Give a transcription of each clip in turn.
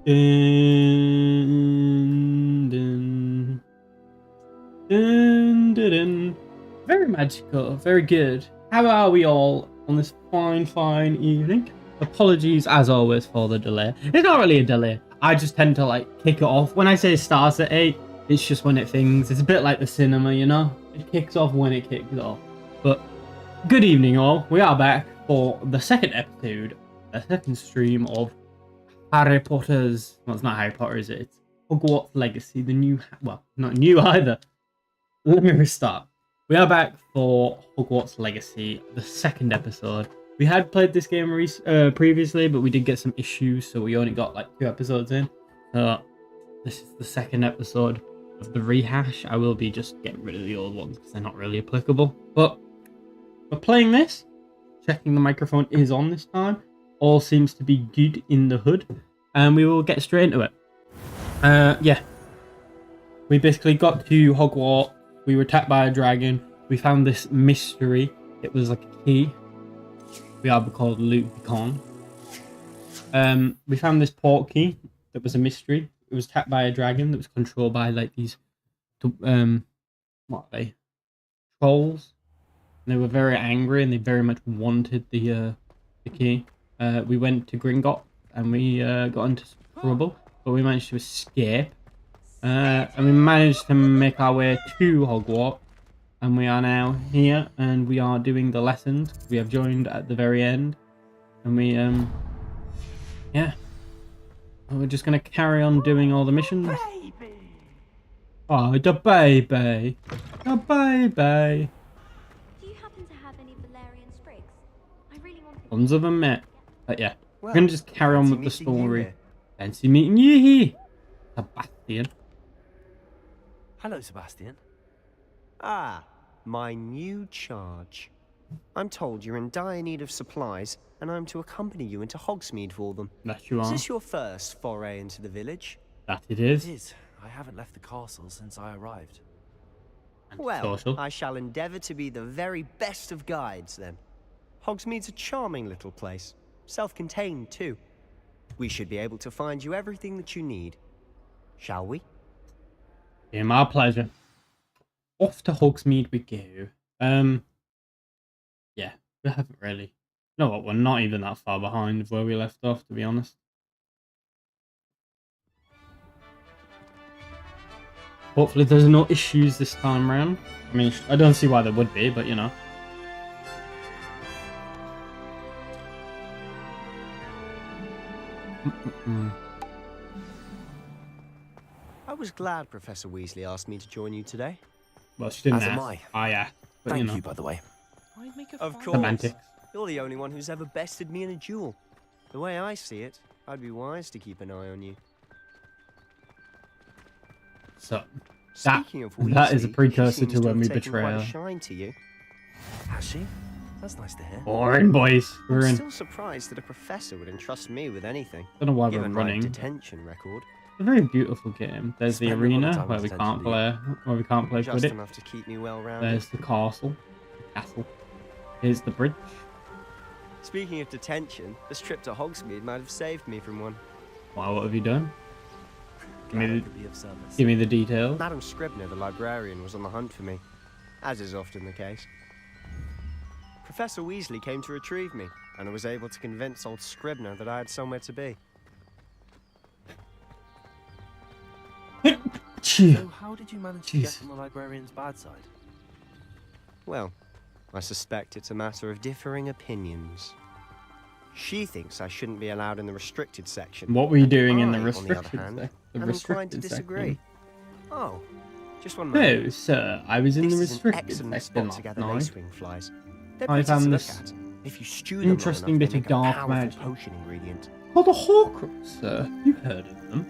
Dun, dun, dun, dun, dun. Very magical, very good. How are we all on this fine evening? Apologies as always for the delay. It's not really a delay. I just tend to like kick it off. When I say it starts at 8, it's just when it things. It's a bit like the cinema, you know? It kicks off when it kicks off. But good evening all. We are back for the second episode, the second stream of Harry Potter's... Well, it's not Harry Potter, is it? It's Hogwarts Legacy, the new... Well, not new either. Let me restart. We are back for Hogwarts Legacy, the second episode. We had played this game previously, but we did get some issues, so we only got like 2 episodes in. This is the second episode of the rehash. I will be just getting rid of the old ones because they're not really applicable. But we're playing this. Checking the microphone is on this time. All seems to be good in the hood. And we will get straight into it. Yeah. We basically got to Hogwarts. We were attacked by a dragon. We found this mystery. It was like a key. We are called Lewbcon. We found this port key that was a mystery. It was attacked by a dragon that was controlled by like these what are they? Trolls. And they were very angry and they very much wanted the key. We went to Gringotts and we got into trouble, but we managed to escape. And we managed to make our way to Hogwarts. And we are now here, and we are doing the lessons. We have joined at the very end, and we, yeah. We're just gonna carry on doing all the missions. Baby. Oh, the baby. The baby. Do you happen to have any Valerian sprigs? I really want to... Tons of them, mate. But yeah, Well, we're gonna just carry on with the story. Fancy meeting you here, Sebastian. Hello, Sebastian. Ah, my new charge. I'm told you're in dire need of supplies, and I'm to accompany you into Hogsmeade for them. That you Is are. this your first foray into the village? That it is. It is. I haven't left the castle since I arrived. Well, Social. I shall endeavour to be the very best of guides, then. Hogsmeade's a charming little place. Self-contained, too. We should be able to find you everything that you need. Shall we? Yeah, my pleasure. Off to Hogsmeade we go. Yeah, we haven't really. You know what? We're not even that far behind of where we left off, to be honest. Hopefully, there's no issues this time around. I mean, I don't see why there would be, but you know. I was glad Professor Weasley asked me to join you today. Well, she didn't As am ask. I. Yeah. But Thank you know. you, by the way. I make a Of fine- course. Semantics. You're the only one who's ever bested me in a duel. The way I see it, I'd be wise to keep an eye on you. So, Speaking of Weasley, that is a precursor she seems to when have we taken betray quite a her. shine to you. Has she? That's nice to hear. Boring, boys. We're I'm in. still surprised that a professor would entrust me with anything. Don't know why we're Given my running. detention record, It's a very beautiful game. There's the Spend a lot of arena time where with we detention, can't do you? play just Quidditch. enough to keep me well rounded. There's the castle. Here's the bridge. Speaking of detention, this trip to Hogsmeade might have saved me from one. Wow, what have you done? Glad I Maybe- could be of service. Give me the details. Madam Scribner, the librarian, was on the hunt for me, as is often the case. Professor Weasley came to retrieve me, and I was able to convince old Scribner that I had somewhere to be. So how did you manage to get Jeez. on the librarian's bad side? Well, I suspect it's a matter of differing opinions. She thinks I shouldn't be allowed in the restricted section. What were you doing in I, the on the restricted other hand, section? The I'm inclined to restricted disagree. section. Oh, just one moment. No, sir. I was in This the is an restricted excellent section spot to last gather night. lacewing flies. They're I pretty to found look this at. If you stew them interesting long bit enough, of they make dark a powerful magic. potion ingredient. Oh, the Horcrux, sir. You've heard of them.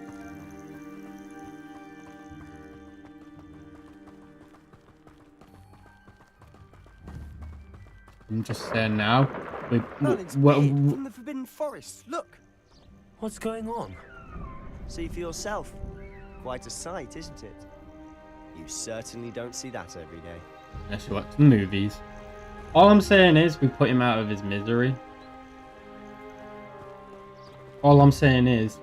I'm just saying now. Merlin's Well, beard from the Forbidden Forest. Look, What's going on? see for yourself. Quite a sight, isn't it? You certainly don't see that every day. Let's watch the movies. All I'm saying is we put him out of his misery. All I'm saying is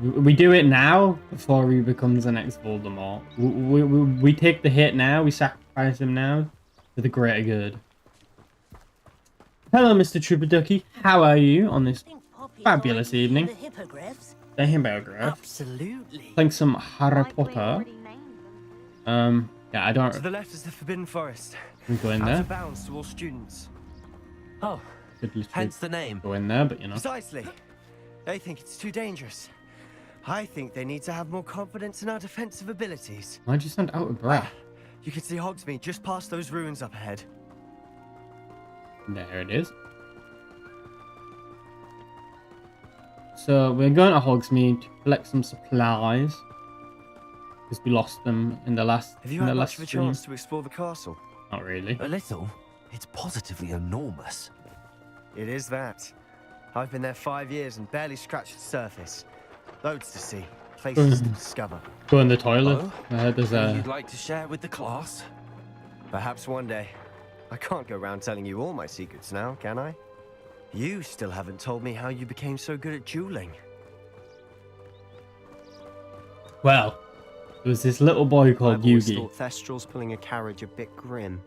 We do it now before he becomes the next Voldemort. We take the hit now. We sacrifice him now for the greater good. Hello, Mr. Trooper Ducky. How are you on this fabulous evening? The hippogriff. Absolutely. Playing some Harry Likely Potter. already named them. Yeah, I don't. To the left is the Forbidden Forest. We go in Out there. of bounds to all students. Oh, Could literally hence the name. go in there, but you know. Precisely. They think it's too dangerous. I think they need to have more confidence in our defensive abilities. Why'd you sound out of breath? You can see Hogsmeade just past those ruins up ahead. There it is. So we're going to Hogsmeade to collect some supplies because we lost them in the last. Have you in had the much last of a stream. chance to explore the castle? Not really. A little. It's positively enormous. It is that. I've been there 5 years and barely scratched the surface. Loads to see, places to discover. Go in the toilet. Oh? There's You'd a. like to share with the class? Perhaps one day. I can't go around telling you all my secrets now, can I? You still haven't told me how you became so good at dueling. Well, there was this little boy called I've always Yugi. thought Thestrals pulling a carriage a bit grim.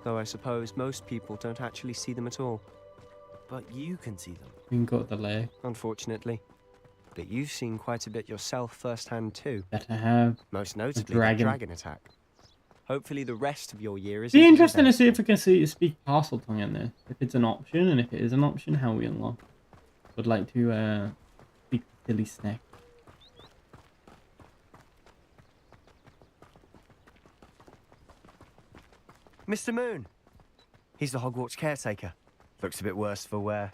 Though I suppose most people don't actually see them at all. But you can see them. We can go to the lake. Unfortunately. But you've seen quite a bit yourself firsthand too. Better have. Most notably the dragon. dragon attack. Hopefully the rest of your year is Be interesting to see if we can speak Parcel Tongue in this. If it's an option, and if it is an option, how we unlock. Would like to speak Silly Snack. Mr. Moon. He's the Hogwarts caretaker. Looks a bit worse for wear.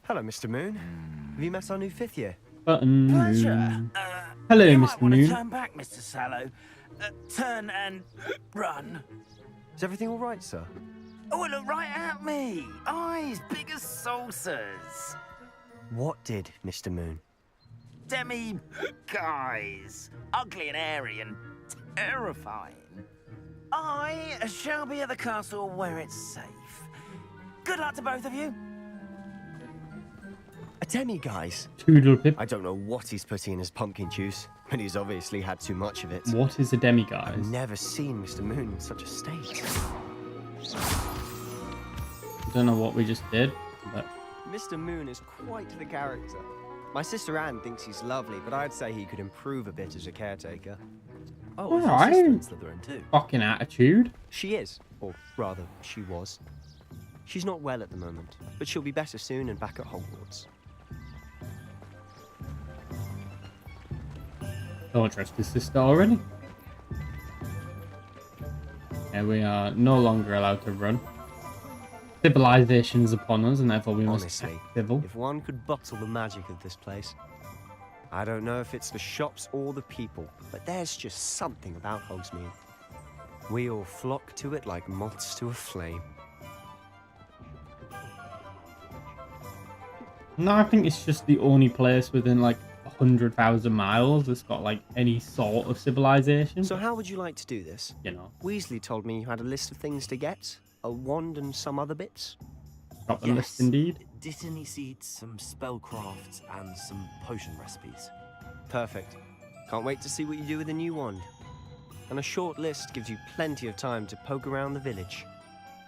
Hello, Mr. Moon. Have you met our new 5th year? Button. Pleasure. Hello, You might Mr. want to Moon. turn back, Mr. Sallow. Turn and run. Is everything all right, sir? Oh, look right at me. Eyes big as saucers. What did, Mr. Moon? Demi guys. Ugly and airy and terrifying. I shall be at the castle where it's safe. Good luck to both of you. A demi-guise? Toodlepip. I don't know what he's putting in his pumpkin juice, but he's obviously had too much of it. What is a I've demiguise? never seen Mr. Moon in such a state. I don't know what we just did, but Mr. Moon is quite the character. My sister Anne thinks he's lovely, but I'd say he could improve a bit as a caretaker. Oh, is Well, your I- sister in Slytherin too? fucking attitude. She is, or rather, she was. She's not well at the moment, but she'll be better soon and back at Hogwarts. Don't trust his sister already. Yeah, we are no longer allowed to run. Civilization's upon us, and therefore we must Honestly, act civil. if one could bottle the magic of this place. I don't know if it's the shops or the people, but there's just something about Hogsmeade. We all flock to it like moths to a flame. No, I think it's just the only place within like 100,000 miles that's got like any sort of civilization. So how would you like to do this? You know, Weasley told me you had a list of things to get. A wand and some other bits. got the list indeed. Dittany seeds, some spellcrafts, and some potion recipes. Perfect. Can't wait to see what you do with the new wand. And a short list gives you plenty of time to poke around the village.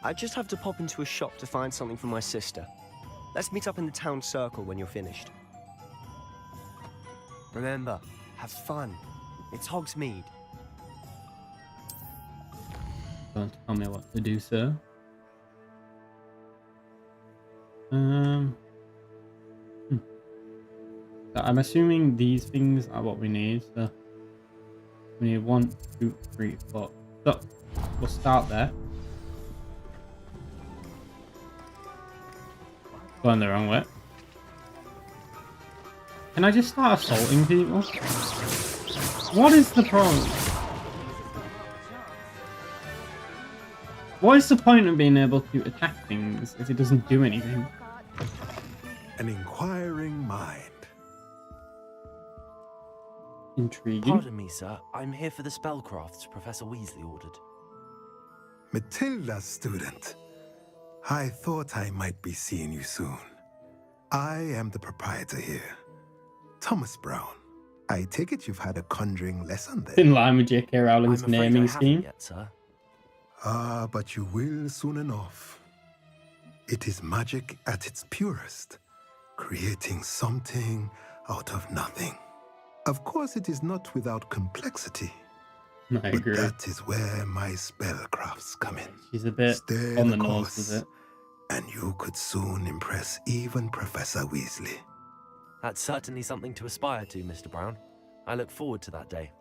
I just have to pop into a shop to find something for my sister. Let's meet up in the town circle when you're finished. Remember, have fun. It's Hogsmeade. Don't tell me what to do, sir. So I'm assuming these things are what we need. So we need 1, 2, 3, 4. So we'll start there. Going the wrong way. Can I just start assaulting people? What is the problem? What is the point of being able to attack things if it doesn't do anything? An inquiring mind. Intriguing. Pardon me, sir. I'm here for the spellcrafts Professor Weasley ordered. Matilda, student. I thought I might be seeing you soon. I am the proprietor here. Thomas Brown. I take it you've had a conjuring lesson then. In line with J.K. I'm Rowling's afraid I naming haven't scheme. yet, sir. Ah, but you will soon enough. It is magic at its purest, creating something out of nothing. Of course, it is not without complexity. I But agree. that is where my spellcrafts come in. She's a bit Stay on the the nose course, with it. and you could soon impress even Professor Weasley. That's certainly something to aspire to, Mr. Brown. I look forward to that day.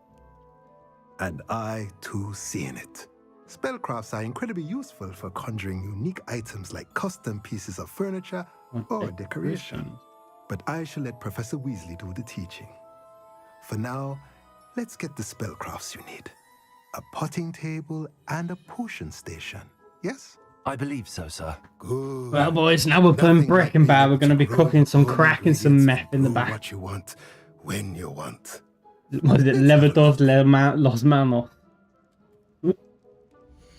And I, too, see in it. Spellcrafts are incredibly useful for conjuring unique items like custom pieces of furniture or decoration. But I shall let Professor Weasley do the teaching. For now, let's get the spellcrafts you need. A potting table and a potion station. Yes? I believe so, sir. Good. Well, boys, now we're playing Nothing like Breaking Bad. being We're going to be able grow cooking some the crack and some ingredients meth in the to brew back. What you want, when you want. What is it? Levitos Los Manos.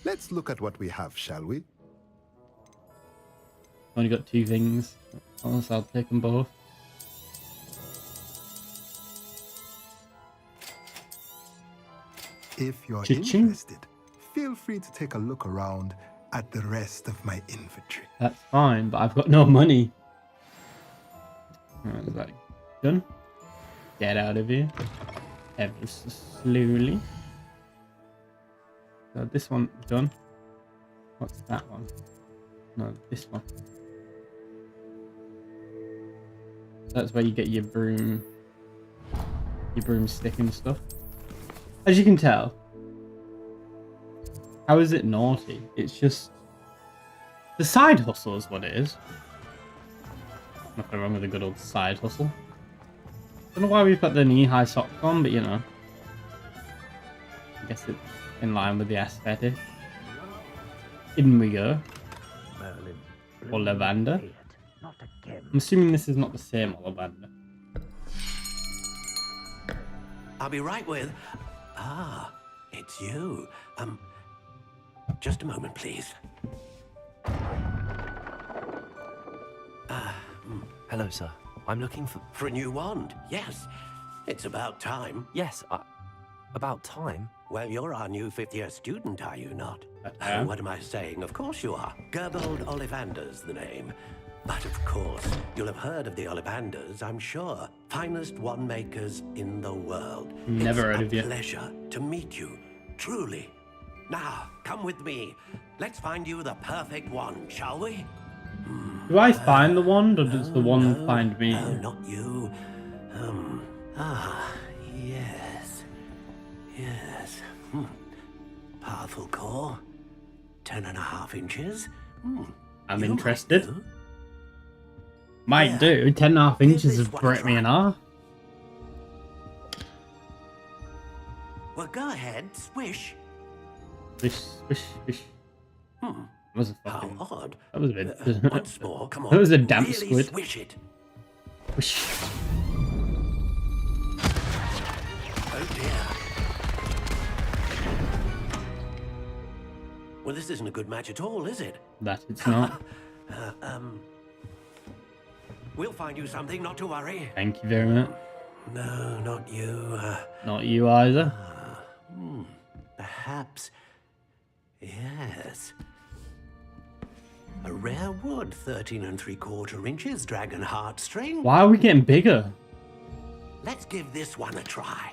Let's look at what we have, shall we? Only got 2 things. Honestly, I'll take them both. If you're Cha-ching. interested, feel free to take a look around at the rest of my inventory. That's fine, but I've got no money. Alright, is that done? Get out of here. Ever so slowly. So this one done. What's that one? No, this one. That's where you get your broomstick and stuff. As you can tell, how is it naughty? It's just the side hustle is what it is. Nothing wrong with a good old side hustle. Don't know why we've got the knee-high socks on, but you know, I guess it's in line with the aesthetic. In we go. Or lavender. I'm assuming this is not the same lavender. I'll be right with... Ah, it's you. Just a moment, please. Hello, sir. I'm looking for... For a new wand, yes. It's about time. Yes, about time. Well, you're our new 5th-year student, are you not? Yeah. What am I saying? Of course you are. Gerbold Ollivander's the name. But of course, you'll have heard of the Ollivanders, I'm sure. Finest wand makers in the world. Never heard of you. It's a pleasure to meet you, truly. Now, come with me. Let's find you the perfect wand, shall we? Do I find the wand, or does the wand find me? No, not you. Yes. Yes. Powerful core. 10.5 inches. I'm You might interested. do. Might Yeah. do. 10.5 inches Give would this one a break me in try. half. Well, go ahead, swish. Swish, swish, swish. That was a How fucking... odd. That was a bit... Once more, come on. That was a damp really squid. Swish it. Swish. Oh dear. Well, this isn't a good match at all, is it? That it's not. We'll find you something, not to worry. Thank you very much. No, not you. Not you either. Perhaps. Yes. A rare wood, 13 3/4 inches, dragon heartstring. Why are we getting bigger? Let's give this one a try.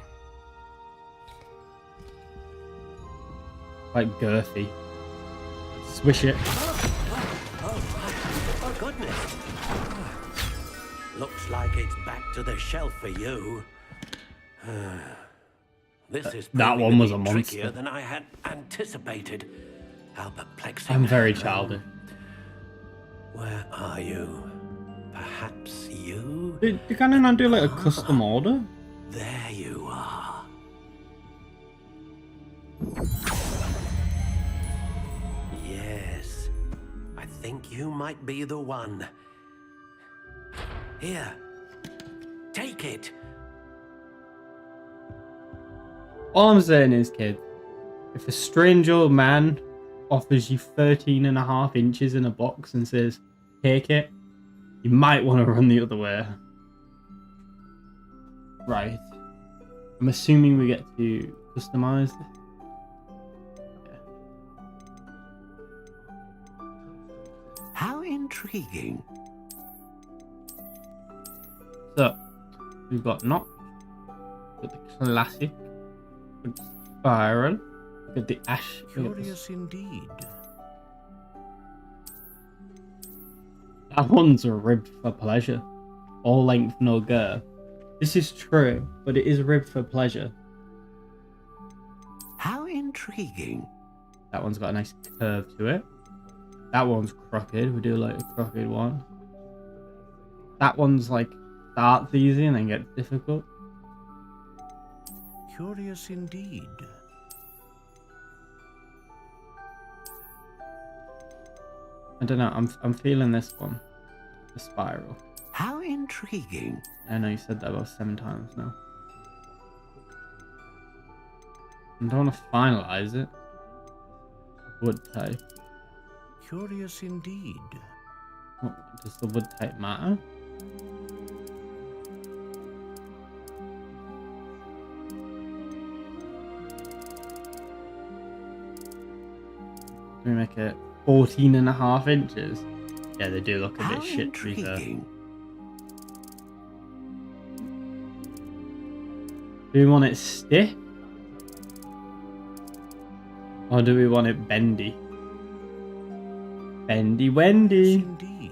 Like girthy. Swish it. Oh, goodness. Looks like it's back to the shelf for you. This is That proving one to was be a monster. trickier than I had anticipated. How perplexing. I'm very childish. Where are you? Perhaps you? You kind of not do like a custom order? There you are. Yes. I think you might be the one. Here. Take it. All I'm saying is, kid, if a strange old man offers you 13.5 inches in a box and says, take it, You might want to run the other way. Right. I'm assuming we get to customize this. How intriguing. So, we've got Notch, we've got the classic, we've got Spiral, we've got the Ash. Curious indeed. That one's ribbed for pleasure. All length, no girth. This is true, but it is ribbed for pleasure. How intriguing. That one's got a nice curve to it. That one's crooked. We do like a crooked one. That one's like starts easy and then gets difficult. Curious indeed. I don't know. I'm feeling this one, the Spiral. How intriguing. I know you said that about 7 times now. I don't want to finalize it. Wood type. Curious indeed. What, does the wood type matter? Can we make it 14.5 inches? Yeah, they do look a bit shit to be fair. Do we want it stiff? Or do we want it bendy? Bendy Wendy. Indeed.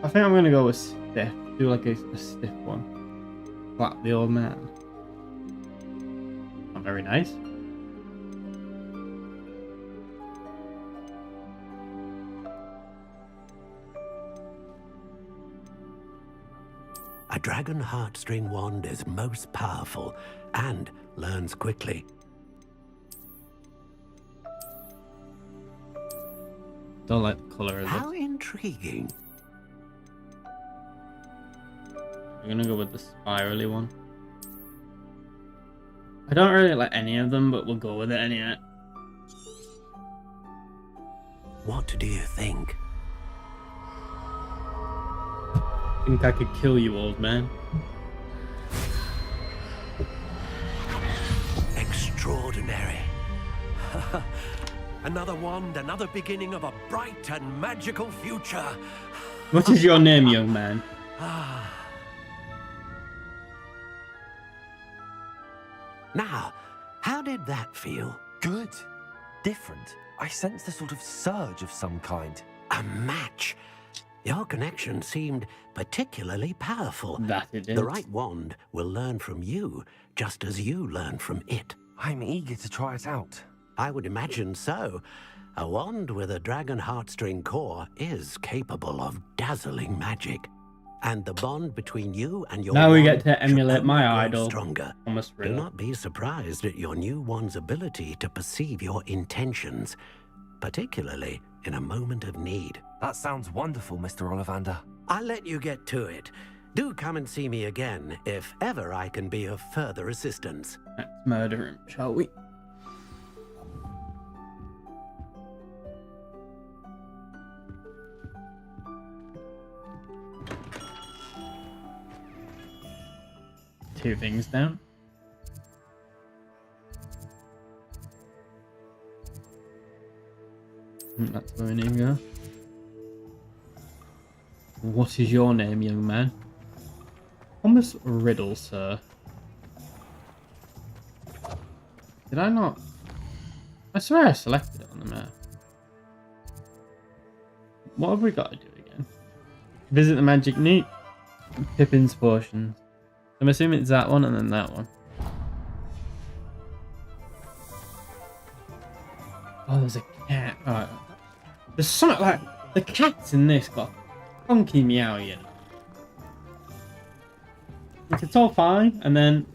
I think I'm gonna go with stiff. Do like a stiff one. Slap the old man. Not very nice. A dragon heartstring wand is most powerful and learns quickly. Don't like the colour of How this. intriguing. I'm gonna go with the spirally one. I don't really like any of them, but we'll go with it anyway. What do you think? I think I could kill you, old man. Extraordinary. Another wand, another beginning of a bright and magical future. What is your name, young man? Now, how did that feel? Good. Different. I sensed a sort of surge of some kind. A match. Your connection seemed particularly powerful. That it is. The right wand will learn from you, just as you learn from it. I'm eager to try it out. I would imagine so. A wand with a dragon heartstring core is capable of dazzling magic. And the bond between you and your Now we wand get to should emulate only my grow idol. stronger. Thomas Do Riddle. not be surprised at your new wand's ability to perceive your intentions, particularly in a moment of need. That sounds wonderful, Mr. Ollivander. I'll let you get to it. Do come and see me again if ever I can be of further assistance. Let's murder him, shall we? Two things down. That's where we need to go. What is your name, young man? Thomas Riddle, sir. Did I not? I swear I selected it on the map. What have we got to do again? Visit the magic neat. Pippin's potions. I'm assuming it's that one and then that one. Oh, there's a cat. Alright. There's something like the cats in this got funky meow, you know. It's all fine, and then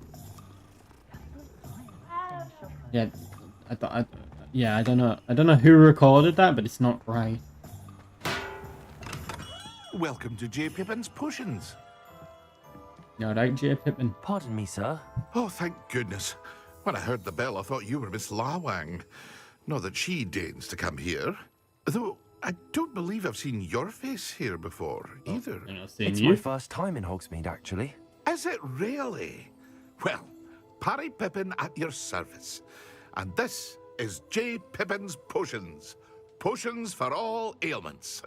yeah, I don't know. I don't know who recorded that, but it's not right. Welcome to J. Pippin's Potions. No, right, J. Pippin. Pardon me, sir. Oh, thank goodness. When I heard the bell, I thought you were Miss Lawang. Not that she deigns to come here. Though I don't believe I've seen your face here before, either. I'm not seeing It's you. my first time in Hogsmeade, actually. Is it really? Well, Parry Pippin at your service. And this is J. Pippin's Potions. Potions for all ailments.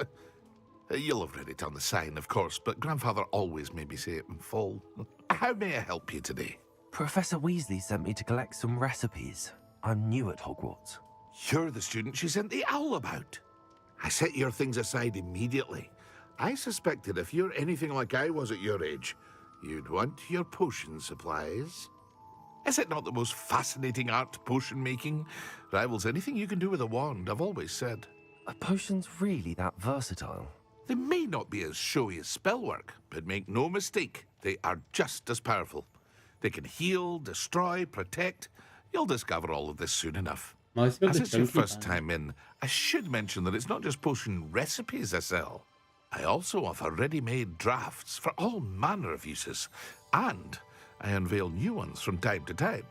You'll have read it on the sign, of course, but Grandfather always made me say it in full. How may I help you today? Professor Weasley sent me to collect some recipes. I'm new at Hogwarts. You're the student she sent the owl about. I set your things aside immediately. I suspected if you're anything like I was at your age, you'd want your potion supplies. Is it not the most fascinating art, potion making? Rivals anything you can do with a wand, I've always said. Are potions really that versatile? They may not be as showy as spellwork, but make no mistake, they are just as powerful. They can heal, destroy, protect. You'll discover all of this soon enough. Nice, got As the it's your chunky first band. time in, I should mention that it's not just potion recipes I sell. I also offer ready-made drafts for all manner of uses, and I unveil new ones from time to time.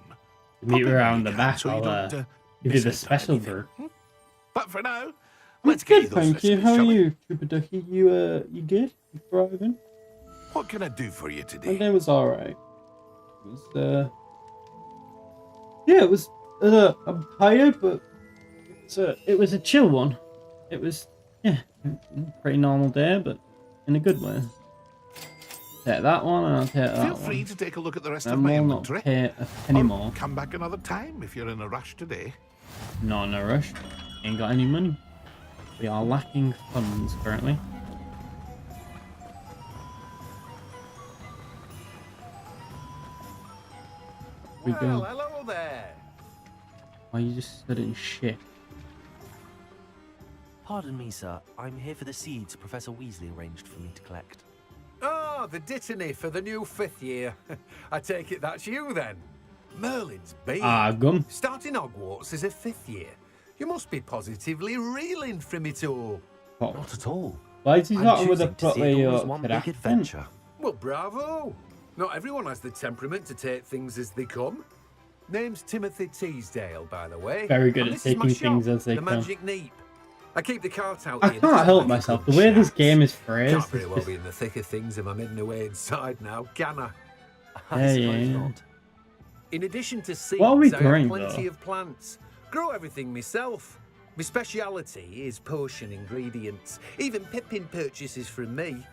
Meet Pop in around when the you back. can, so you I'll don't, give you miss the out on special anything. brew. But for now, It's let's get you good, those thank you. recipes, How are shall we? you, Trooper Ducky? You good? You thriving? What can I do for you My today? day was alright. It was, yeah, it was, I'm tired, but it was a chill one. It was, yeah, a pretty normal day, but in a good way. Take that one, and I'll take that Feel free one. to take a look at the rest of And my we'll not inventory. pay a penny Or more. come back another time if you're in a rush today. Not in a rush. Ain't got any money. We are lacking funds currently. We go. Hello there. Why you just stood in shit? Pardon me, sir. I'm here for the seeds Professor Weasley arranged for me to collect. Oh, the dittany for the new 5th year. I take it that's you then. Merlin's baby. Ah, gum. Starting Hogwarts as a 5th year. You must be positively reeling from it all. Not at all. Why is he I'm starting with a choosing to plot see where it all you're as one big accent? adventure. Well, bravo. Not everyone has the temperament to take things as they come. Name's Timothy Teasdale, by the way. Very good And at this is my taking shop, things as they the come. Magic Neep. I keep the cart out I here. can't help myself. The way this game is phrased. Can't very is well just- be in the thick of things if I'm hidden away inside now, can I? I Yeah, suppose yeah. not. In addition to seeds, What are we I growing, have plenty though? of plants. Grow everything myself. My speciality is potion ingredients. Even Pippin purchases from me.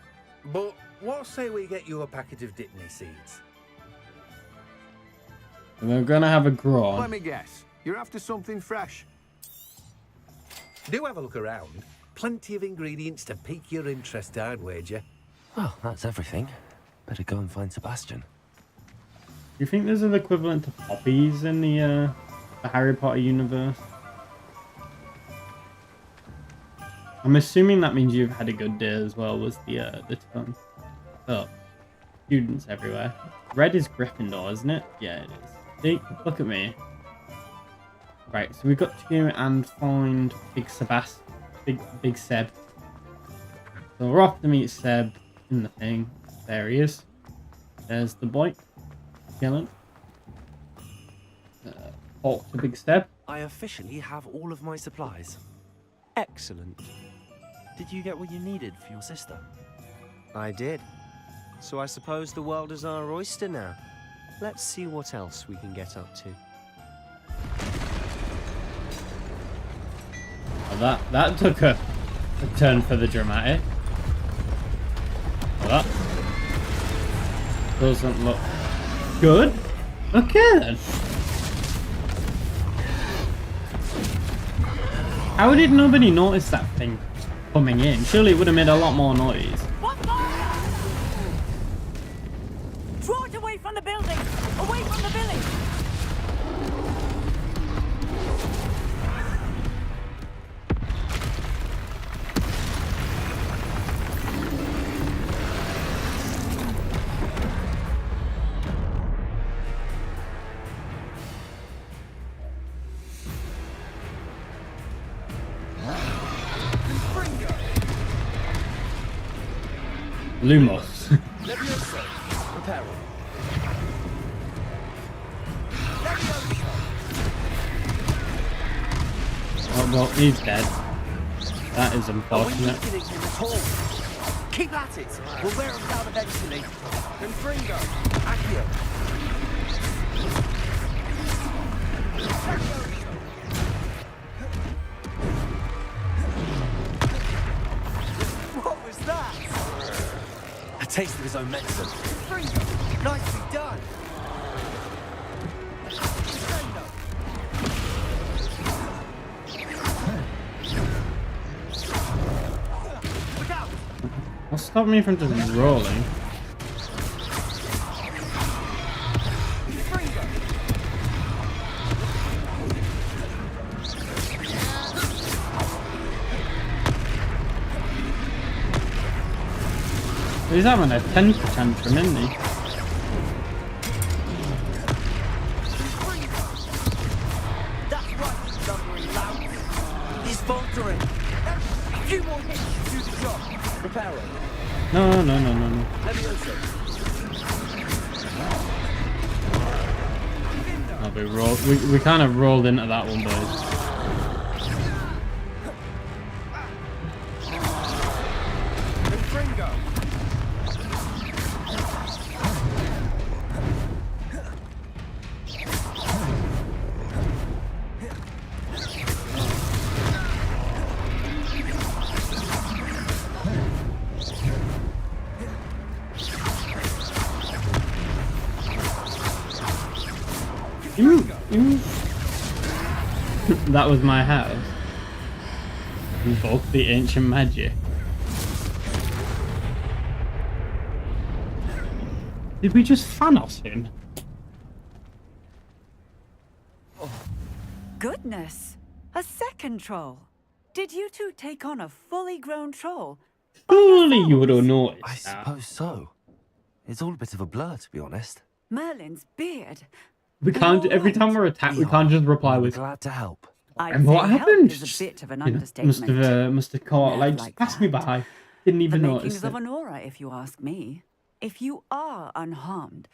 But what say we get you a packet of Dittany seeds? We're gonna have a grow Let on. me guess. You're after something fresh. Do have a look around. Plenty of ingredients to pique your interest, I'd wager. Well, that's everything. Better go and find Sebastian. Do you think there's an equivalent to poppies in the Harry Potter universe? I'm assuming that means you've had a good day as well, was the tone. Oh, students everywhere. Red is Gryffindor, isn't it? Yeah, it is. See, look at me. Right, so we've got to go and find Big Seb. So we're off to meet Seb in the thing. There he is. There's the boy. Killing. Talk to Big Seb. I officially have all of my supplies. Excellent. Did you get what you needed for your sister? I did. So I suppose the world is our oyster now. Let's see what else we can get up to. Well, that took a turn for the dramatic. Well, that doesn't look good. Okay then. How did nobody notice that thing coming in? Surely it would have made a lot more noise. What fire? Draw it away from the building! Away from the village! Lumos. Well, he's dead. That is Are we unfortunate. weakening him at all? Keep at it. We'll wear him down eventually. Confringo. Accio. What was that? A taste of his own medicine. Confringo. Nicely done. Look out! What's stopping me from just rolling? He's having a temper tantrum, isn't he? That's right, lumbering loud. He's faltering. A few more hits to do the job. Reparo. No. Levioso. Oh, we kind of rolled into that one, boys. Confringo. That was my house. Invoke the ancient magic. Did we just Thanos him? Goodness, a second troll. Did you two take on a fully grown troll? Surely you would have noticed I that. suppose so. It's all a bit of a blur, to be honest. Merlin's beard. We can't. Every time we're attacked, we can't just reply with. Glad to help. And what happened? Is a bit of an You know, understatement. must have caught like just like passed me that. by. Didn't even The notice makings of it. an aura, if you ask me. If you are unharmed,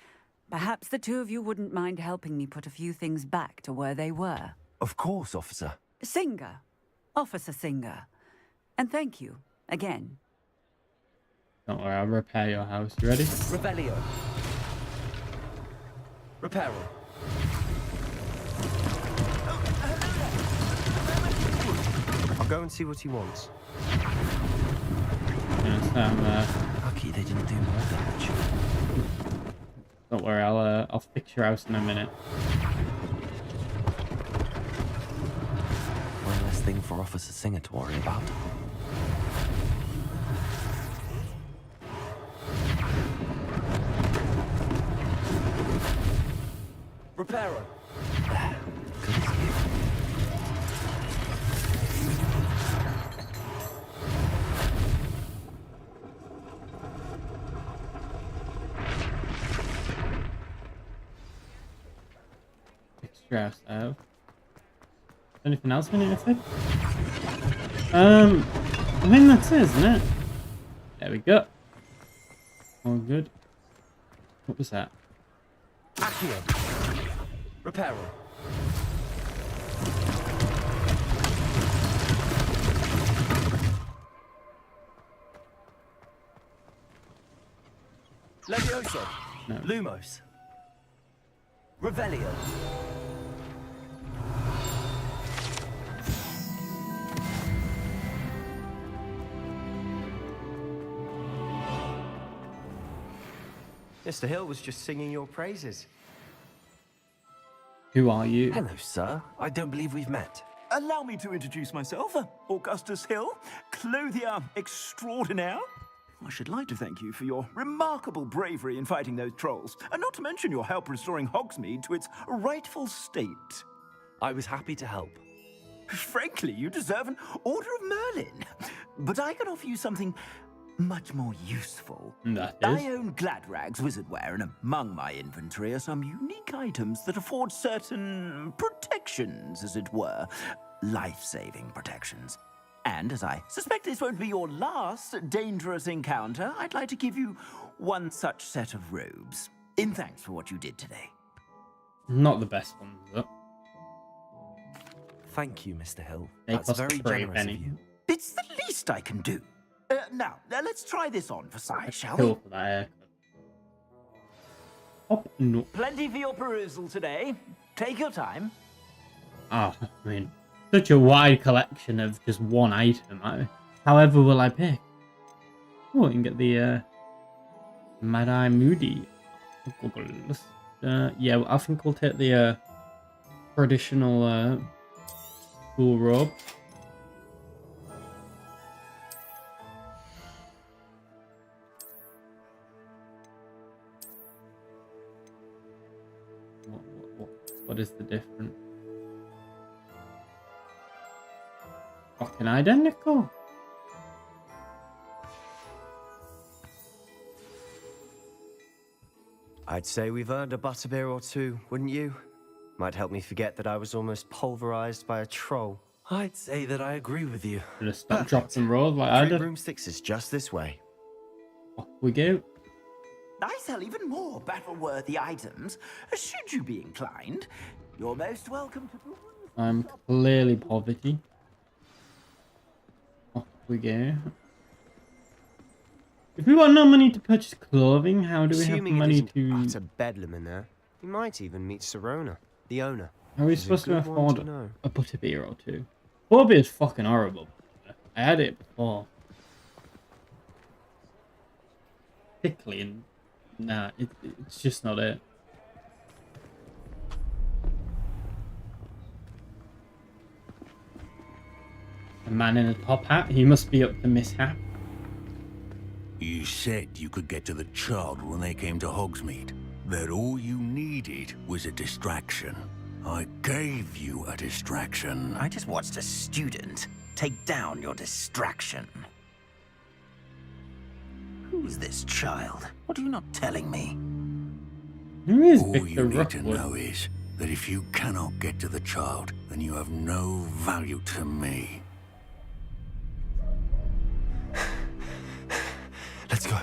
perhaps the two of you wouldn't mind helping me put a few things back to where they were. Of course, officer. Singer. Officer Singer. And thank you, again. Don't worry, I'll repair your house. You ready? Revelio. Reparo. I'll go and see what he wants. Yeah, so, Lucky they didn't do more damage. don't worry, I'll fix your house in a minute. One less thing for Officer Singer to worry about. Reparo. Good as you. Fix your house out. Anything else we need to fix? I think that's it, isn't it? There we go. All good. What was that? Accio. Reparo. Levioso. No. Lumos. Revelio. Mr. Hill was just singing your praises. Who are you? Hello, sir. I don't believe we've met. Allow me to introduce myself, Augustus Hill, clothier extraordinaire. I should like to thank you for your remarkable bravery in fighting those trolls, and not to mention your help restoring Hogsmeade to its rightful state. I was happy to help. Frankly, you deserve an Order of Merlin. But I can offer you something much more useful. That I is. own Gladrag's wizardware, and among my inventory are some unique items that afford certain protections, as it were. Life-saving protections. And as I suspect this won't be your last dangerous encounter, I'd like to give you one such set of robes, in thanks for what you did today. Not the best one, but Thank you, Mr. Hill. They That's cost very 3 generous of pennies. you. It's the least I can do. Now, let's try this on for size, shall Cool we? for that haircut. Oh, no. Plenty for your perusal today. Take your time. Oh, I mean, such a wide collection of just one item. However will I pick? Oh, you can get the Mad-Eye Moody goggles. Yeah, I think we'll take the traditional school robe. What is the difference? Fucking identical. I'd say we've earned a butterbeer or two, wouldn't you? Might help me forget that I was almost pulverized by a troll. I'd say that I agree with you. Should have stopped, dropped, and rolled like I 3 did. broomsticks is just this way. Off we go. I sell even more battle-worthy items, should you be inclined. You're most welcome to... I'm clearly poverty. Off we go. If we want no money to purchase clothing, how do we have the Assuming money it isn't to... utter bedlam in there, we might even meet Serona, the owner. How are we She's a supposed to good one afford to know. a butterbeer or two? Butterbeer is fucking horrible. I had it before. Thickly and... Nah, it's just not it. A man in a top hat? He must be up to mishap. You said you could get to the child when they came to Hogsmeade. That all you needed was a distraction. I gave you a distraction. I just watched a student take down your distraction. Who's this child? What are you not telling me? Who is All Victor you need to Rookwood? know is that if you cannot get to the child, then you have no value to me. Let's go.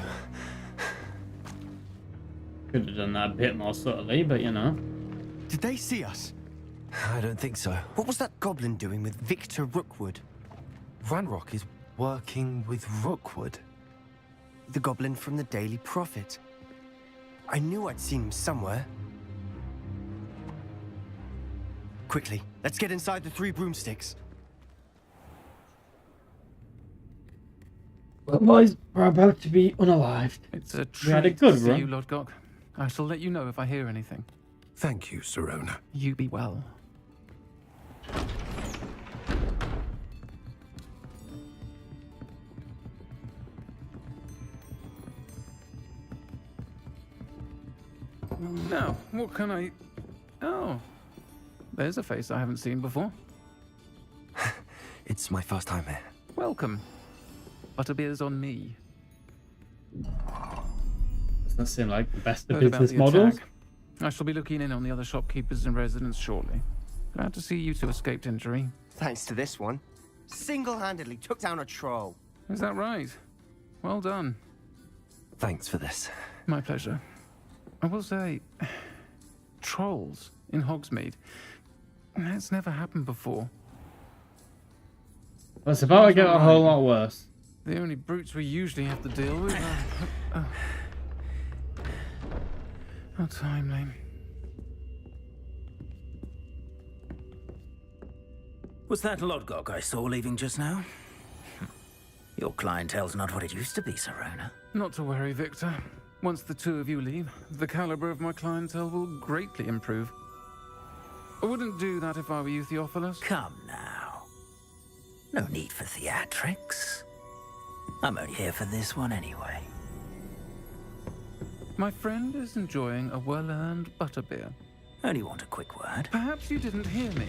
Could have done that a bit more subtly, but you know. Did they see us? I don't think so. What was that goblin doing with Victor Rookwood? Ranrock is working with Rookwood. The goblin from the Daily Prophet. I knew I'd seen him somewhere. Quickly, let's get inside the 3 broomsticks. Well, boys, we're about to be unalived. It's a We had a treat good to see run. you, Lodgok. I shall let you know if I hear anything. Thank you, Serona. You be well. Now, what can I... Oh, there's a face I haven't seen before. It's my first time here. Welcome. Butterbeer's on me. Doesn't seem like the best of Heard about business the models. attack. I shall be looking in on the other shopkeepers and residents shortly. Glad to see you two escaped injury. Thanks to this one. Single-handedly took down a troll. Is that right? Well done. Thanks for this. My pleasure. I will say, trolls in Hogsmeade. That's never happened before. Well, it's about to get a whole lot worse. The only brutes we usually have to deal with are... How timely. Was that Lodgok I saw leaving just now? Your clientele's not what it used to be, Serona. Not to worry, Victor. Once the two of you leave, the caliber of my clientele will greatly improve. I wouldn't do that if I were you, Theophilus. Come now. No need for theatrics. I'm only here for this one anyway. My friend is enjoying a well-earned butterbeer. Only want a quick word. Perhaps you didn't hear me.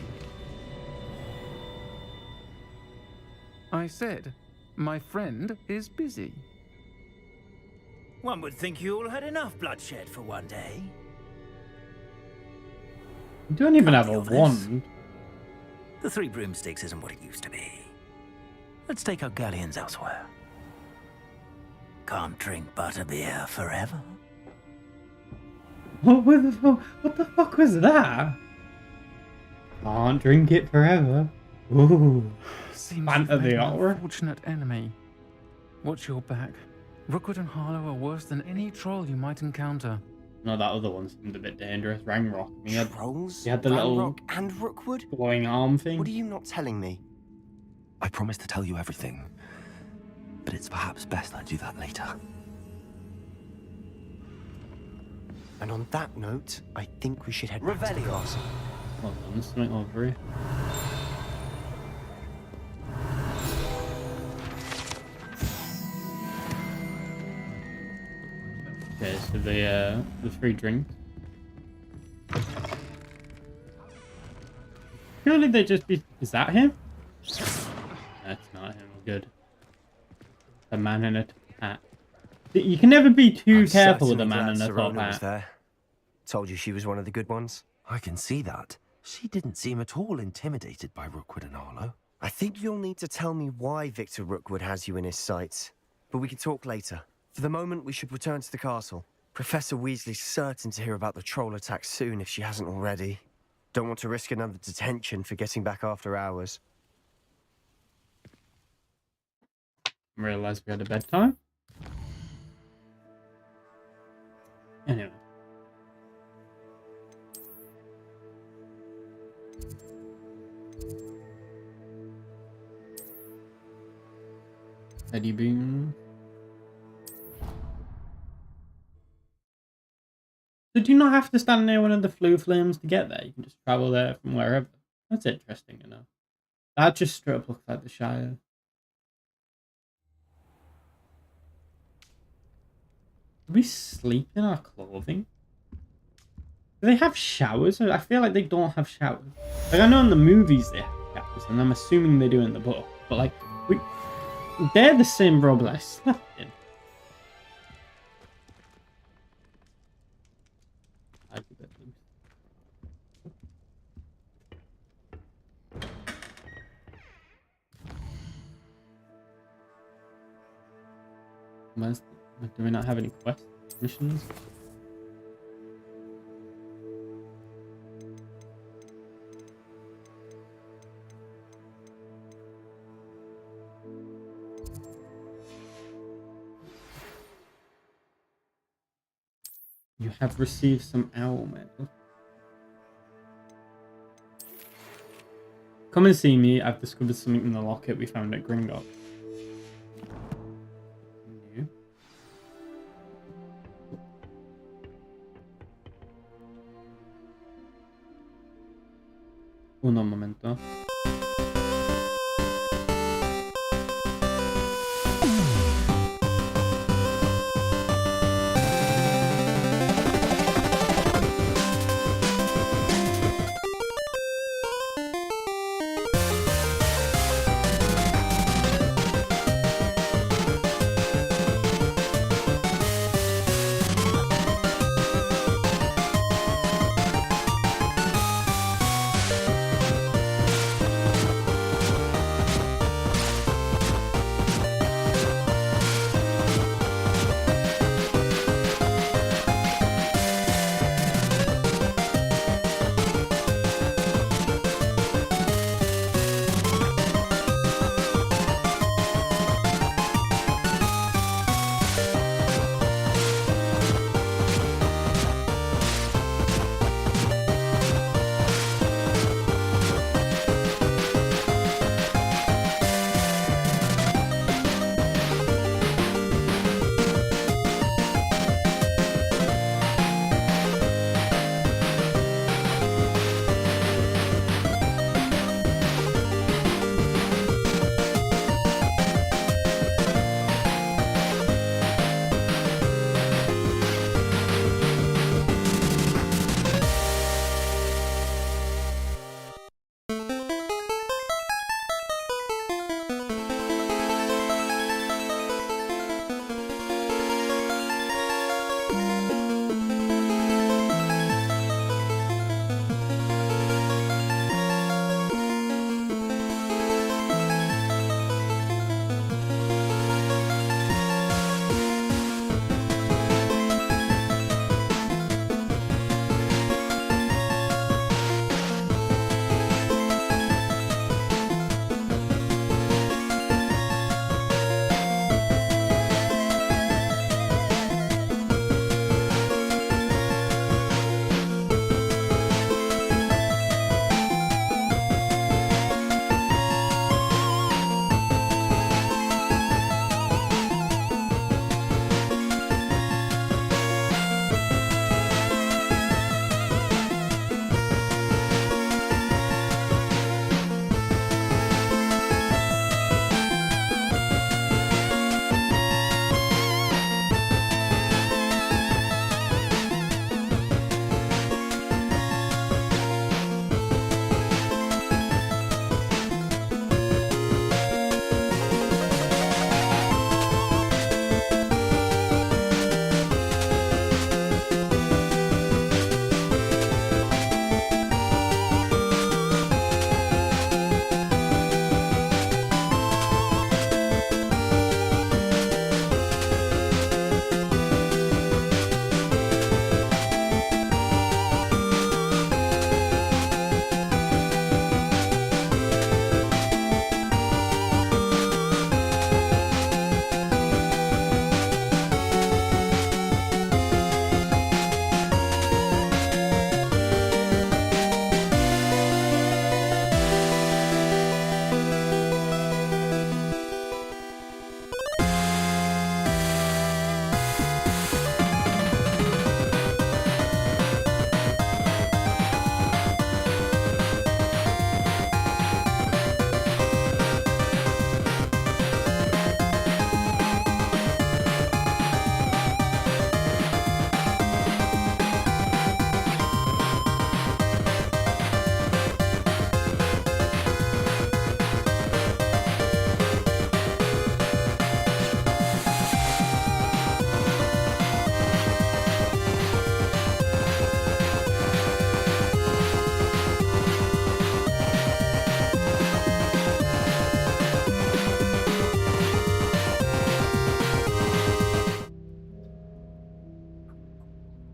I said, my friend is busy. One would think you all had enough bloodshed for one day. You don't even have a Theophilus. wand. The 3 broomsticks isn't what it used to be. Let's take our galleons elsewhere. Can't drink butterbeer forever. What the fuck was that? Can't drink it forever. Ooh. Seems Fan you've of made the an opera. unfortunate enemy. Watch your back. Rookwood and Harlow are worse than any troll you might encounter. No, that other one seemed a bit dangerous. Rangrock. Trolls? He had the little Ranrock and Rookwood? glowing arm thing. What are you not telling me? I promise to tell you everything, but it's perhaps best I do that later. And on that note, I think we should head back to the castle. Hold on, there's something over here. Okay, so the free drink. Surely they just be. Is that him? That's not him. Good. The man in a top hat. You can never be too careful with a man in a top hat. There. Told you she was one of the good ones. I can see that. She didn't seem at all intimidated by Rookwood and Harlow. I think you'll need to tell me why Victor Rookwood has you in his sights. But we can talk later. For the moment, we should return to the castle. Professor Weasley's certain to hear about the troll attack soon if she hasn't already. Don't want to risk another detention for getting back after hours. Realized we had a bedtime. Anyway. Eddie Boom. So do you not have to stand near one of the flue flames to get there? You can just travel there from wherever. That's interesting enough. That just straight up looks like the Shire. Do we sleep in our clothing? Do they have showers? I feel like they don't have showers. Like, I know in the movies they have showers, and I'm assuming they do in the book. But, like, they're the same robes I slept in. I'd be a bit loose. Do we not have any quest missions? You have received some owl medal. Come and see me. I've discovered something in the locket we found at Gringotts. Un momento.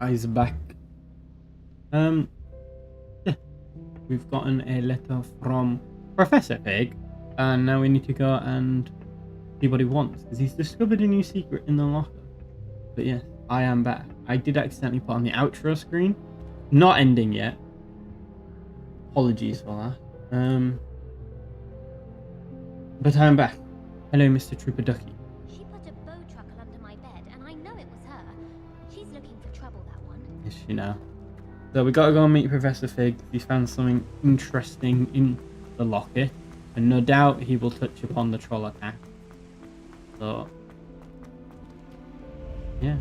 He's back. Yeah. We've gotten a letter from Professor Fig, and now we need to go and see what he wants, because he's discovered a new secret in the locker. But yes, I am back. I did accidentally put on the outro screen. Not ending yet. Apologies for that. But I'm back. Hello, Mr. Trooper Ducky. She put a bow truckle under my bed, and I know it was her. She's looking for trouble, that one. Is she now? So we gotta go and meet Professor Fig. He's found something interesting in the locket, and no doubt he will touch upon the troll attack. So, yeah.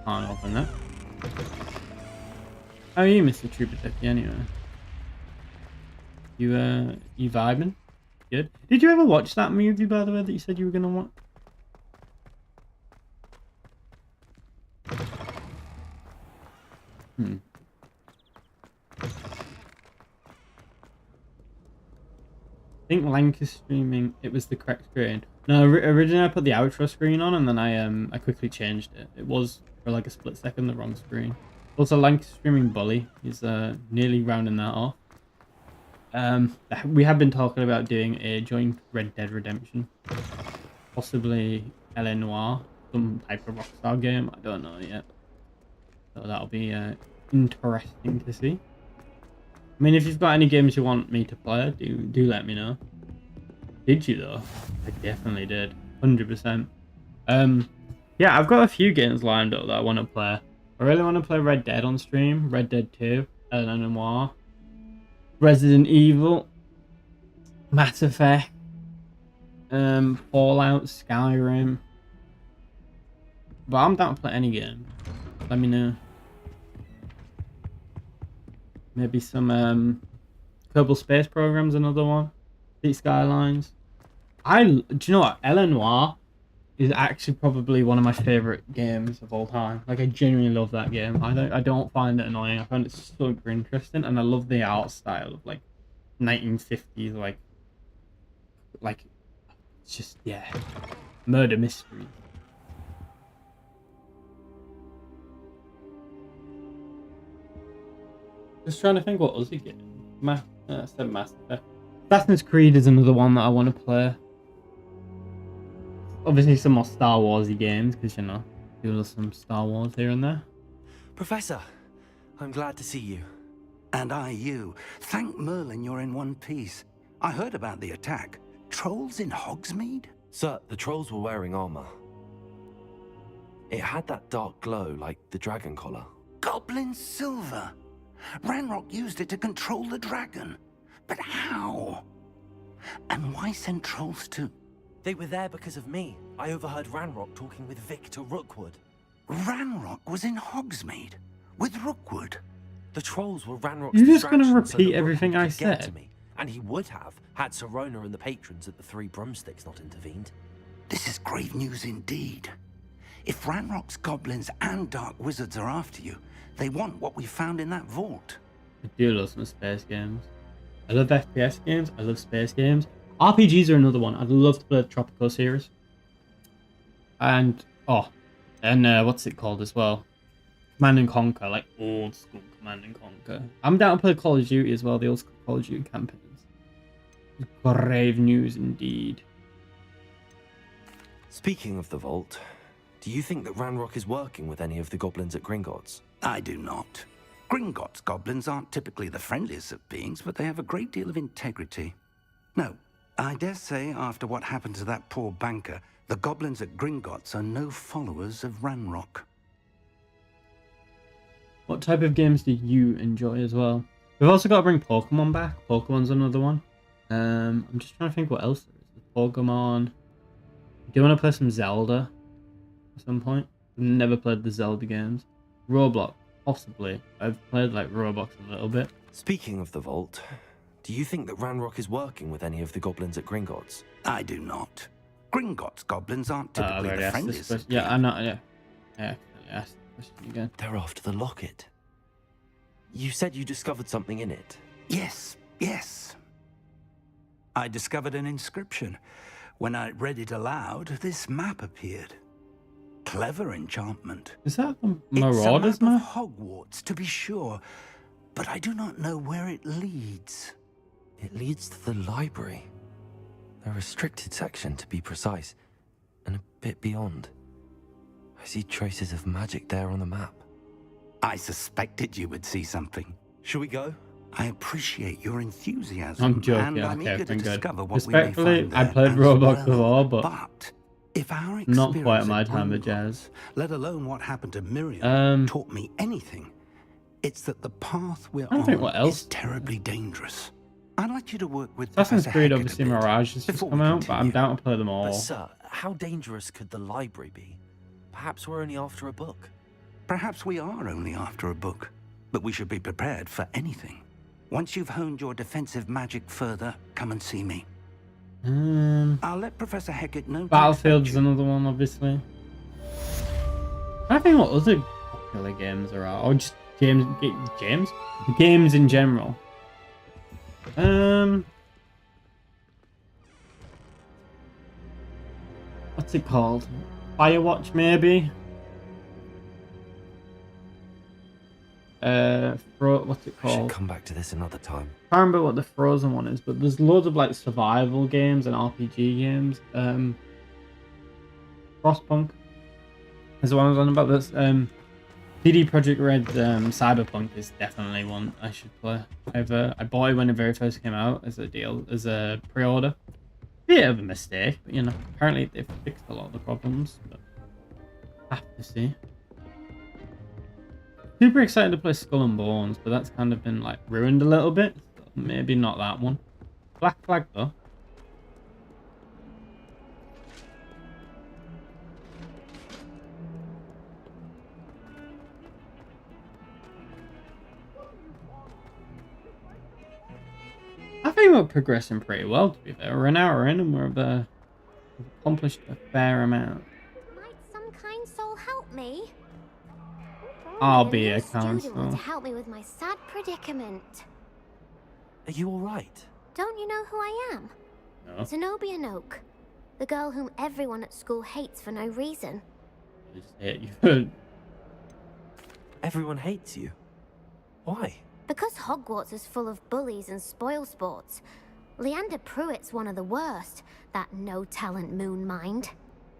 Can't open that. How are you, Mr. Trooper Ducky, anyway? You vibing? Good. Did you ever watch that movie, by the way, that you said you were gonna watch? I think Lancaster streaming, it was the correct screen. No, originally I put the outro screen on, and then I quickly changed it. It was, for like a split second, the wrong screen. Also, Lancaster streaming bully is nearly rounding that off. We have been talking about doing a joint Red Dead Redemption, possibly L.A. Noire, some type of Rockstar game. I don't know yet, so that'll be interesting to see. I mean, if you've got any games you want me to play, do let me know. Did you though? I definitely did, 100%. Yeah, I've got a few games lined up that I want to play. I really want to play Red Dead on stream, Red Dead 2, L.A. Noire, Resident Evil, Mass Effect, Fallout, Skyrim. But I'm down to play any game. Let me know. Maybe some Kerbal Space Program's another one. City Skylines. Do you know what? L.A. Noire is actually probably one of my favorite games of all time. Like, I genuinely love that game. I don't find it annoying. I find it super interesting, and I love the art style of like 1950s, like it's just, yeah, murder mystery. Just trying to think what other game. Mass Effect. Assassin's Creed is another one that I want to play. Obviously some more Star Warsy games, because, you know, you love some Star Wars here and there. Professor, I'm glad to see you. And I you. Thank Merlin you're in one piece. I heard about the attack. Trolls in Hogsmeade? Sir, the trolls were wearing armor. It had that dark glow like the dragon collar. Goblin silver. Ranrock used it to control the dragon. But how? And why send trolls to... They were there because of me. I overheard Ranrock talking with Victor Rookwood. Ranrock was in Hogsmeade with Rookwood. The trolls were Ranrock's You're just going to distraction, repeat so everything I Rookwood could get to said. me, and he would have had Sirona and the patrons at the Three Broomsticks not intervened. This is grave news indeed. If Ranrock's goblins and dark wizards are after you, they want what we found in that vault. I do love some space games. I love FPS games. I love space games. RPGs are another one. I'd love to play the Tropico series. And, what's it called as well? Command and Conquer, like old school Command and Conquer. I'm down to play Call of Duty as well, the old school Call of Duty campaigns. Grave news indeed. Speaking of the vault, do you think that Ranrock is working with any of the goblins at Gringotts? I do not. Gringotts goblins aren't typically the friendliest of beings, but they have a great deal of integrity. No, I dare say after what happened to that poor banker, the goblins at Gringotts are no followers of Ranrock. What type of games do you enjoy as well? We've also got to bring Pokemon back. Pokemon's another one. I'm just trying to think what else there is. Pokemon. Do you want to play some Zelda at some point? I've never played the Zelda games. Roblox, possibly. I've played like Roblox a little bit. Speaking of the vault, do you think that Ranrock is working with any of the goblins at Gringotts? I do not. Gringotts goblins aren't typically the friendliest of yeah, I know, yeah. Yeah, I asked the question again. They're after the locket. You said you discovered something in it. Yes, yes. I discovered an inscription. When I read it aloud, this map appeared. Clever enchantment. Is that the It's a Marauders map map? of Hogwarts, to be sure, but I do not know where it leads. It leads to the library. A restricted section, to be precise, and a bit beyond. I see traces of magic there on the map. I suspected you would see something. Shall we go? I appreciate your enthusiasm, I'm joking. and I'm Okay, eager to thank God. discover what we may Respectfully, find I there played as Roblox well. before, but if our not quite experience my at time of Gringotts, jazz. let alone what happened to Miriam, taught me anything, it's that the path we're I don't think on what else. is terribly dangerous. I'd like you to work with Assassin's Professor Creed, Hecat obviously, a bit Mirage has just before come we out, but I'm continue. down to play them all. But sir, how dangerous could the library be? Perhaps we're only after a book. Perhaps we are only after a book, but we should be prepared for anything. Once you've honed your defensive magic further, come and see me. I'll let Professor Hecat know. Battlefield's another one, obviously. I think what other popular games are out, or just games in general. What's it called? Firewatch, maybe. What's it I should called? come back to this another time. I can't remember what the Frozen one is, but there's loads of like survival games and RPG games. Frostpunk is the one I was on about. This CD Projekt Red Cyberpunk is definitely one I should play. I bought it when it very first came out as a pre-order. Bit of a mistake, but you know, apparently they've fixed a lot of the problems. But have to see. Super excited to play Skull and Bones, but that's kind of been like ruined a little bit. So maybe not that one. Black Flag though. I think we're progressing pretty well, to be fair. We're an hour in and we've accomplished a fair amount. Might some kind soul help me? I'll be a Student counselor. to help me with my sad predicament. Are you alright? Don't you know who I am? No. Zenobia Noak, the girl whom everyone at school hates for no reason. Just hate you. Everyone hates you. Why? Because Hogwarts is full of bullies and spoilsports. Leander Pruitt's one of the worst, that no-talent moon mind.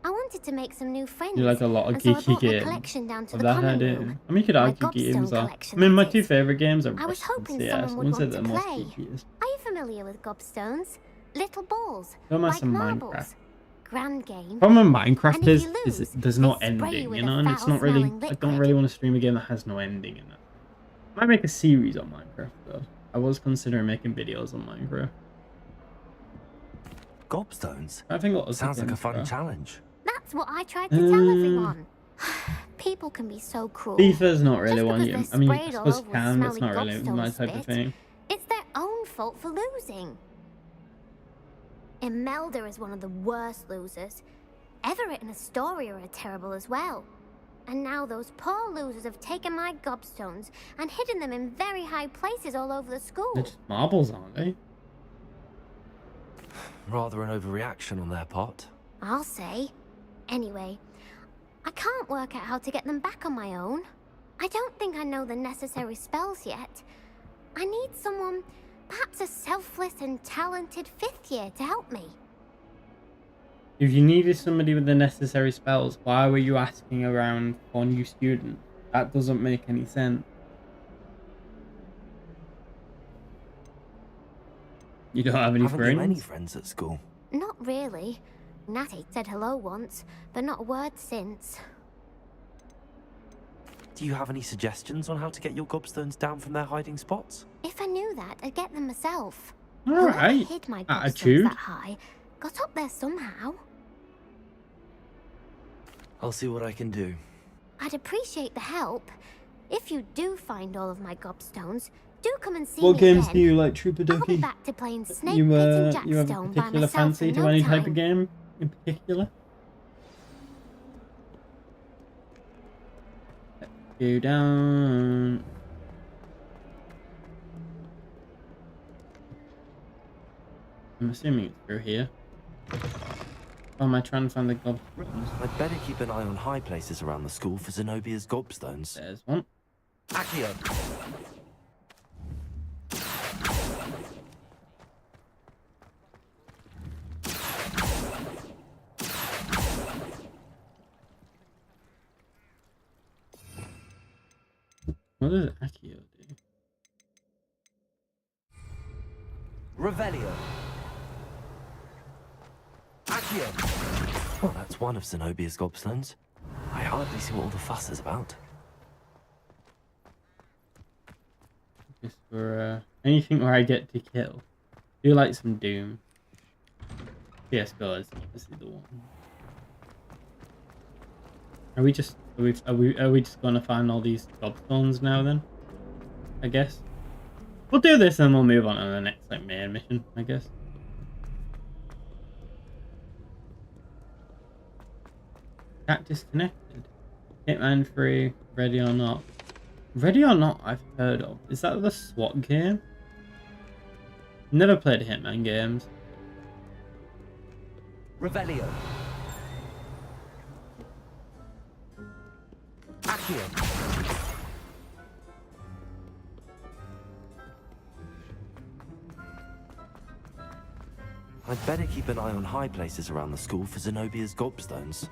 I wanted to make some new friends. You like a lot of and so I geeky brought my games. collection down to Of the that common idea. room. I mean, you could My argue Gobstone games are. collection, I mean, my that two is. favorite games are I was Rust and hoping CS. someone would Ones want that to are most play. geekiest. Are you familiar with gobstones? Little balls, Don't mess like with marbles. Minecraft. Grand game. Problem with Minecraft And if is, you lose, there's no they spray you ending, with you a know, and it's not really. foul-smelling I don't really want to stream a game that has no ending in it. I might make a series on Minecraft though. I was considering making videos on Minecraft. Gobstones? I think what Sounds like a fun challenge. That's what I tried to tell everyone. People can be so cruel. FIFA's not really Just one. because I mean, they're I sprayed all suppose over you with can, but it's smelly not really gobstone my type of spit. thing. It's their own fault for losing. Imelda is one of the worst losers. Everett and Astoria are terrible as well. And now those poor losers have taken my gobstones and hidden them in very high places all over the school. They're just marbles, aren't they? Rather an overreaction on their part. I'll say. Anyway, I can't work out how to get them back on my own. I don't think I know the necessary spells yet. I need someone, perhaps a selfless and talented 5th year to help me. If you needed somebody with the necessary spells, why were you asking around for new students? That doesn't make any sense. You don't have any Haven't friends? you any friends at school? Not really. Natty said hello once, but not a word since. Do you have any suggestions on how to get your gobstones down from their hiding spots? If I knew that, I'd get them myself. All Whoever right. hid my Attitude. gobstones that high got up there somehow. I'll see what I can do. I'd appreciate the help. If you do find all of my gobstones, do come and see What me games again. do you like, Trooper I'll be Ducky? back to playing Snake You Pit and you have a Jackstone by particular myself fancy in to no any time. type of game in particular? Go down. I'm assuming it's through here. Or am I trying to find the gobstones? I'd better keep an eye on high places around the school for Zenobia's gobstones. There's one. Accio! What does Accio do? Revelio! Accio! Well, that's one of Zenobia's gobstones. I hardly see what all the fuss is about. Just for anything where I get to kill. Do like some Doom. CSGO is obviously the one. Are we just gonna find all these gobstones now then? I guess. We'll do this and we'll move on to the next like main mission, I guess. Chat disconnected. Hitman 3, Ready or Not. Ready or Not I've heard of. Is that the SWAT game? Never played Hitman games. Revelio. Accio. I'd better keep an eye on high places around the school for Zenobia's gobstones.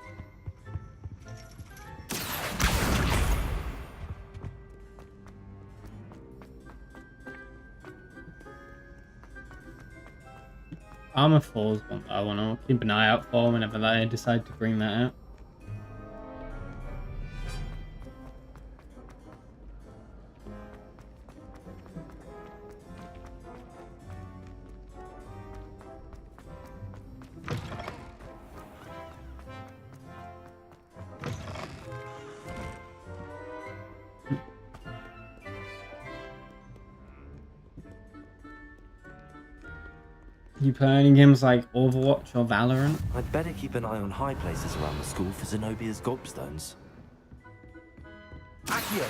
Armor 4's one that I want to keep an eye out for whenever they decide to bring that out. You play any games like Overwatch or Valorant? I'd better keep an eye on high places around the school for Zenobia's gobstones. Accio!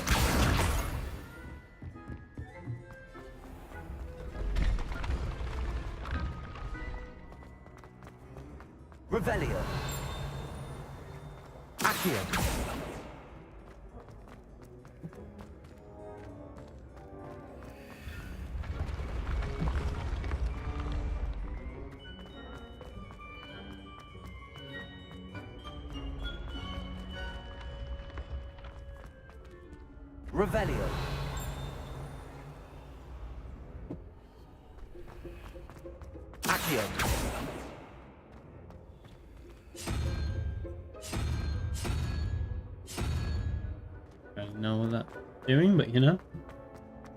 Revelio! Accio! Revelio. Accio. I don't know what that's doing, but you know.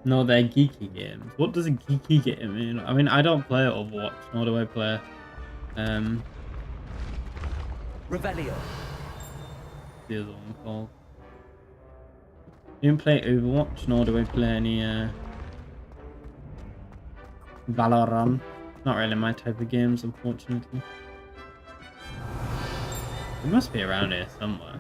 No, they're geeky games. What does a geeky game mean? I mean, I don't play Overwatch, nor do I play Revelio. the other one called. I don't play Overwatch, nor do I play any Valorant. Not really my type of games, unfortunately. It must be around here somewhere.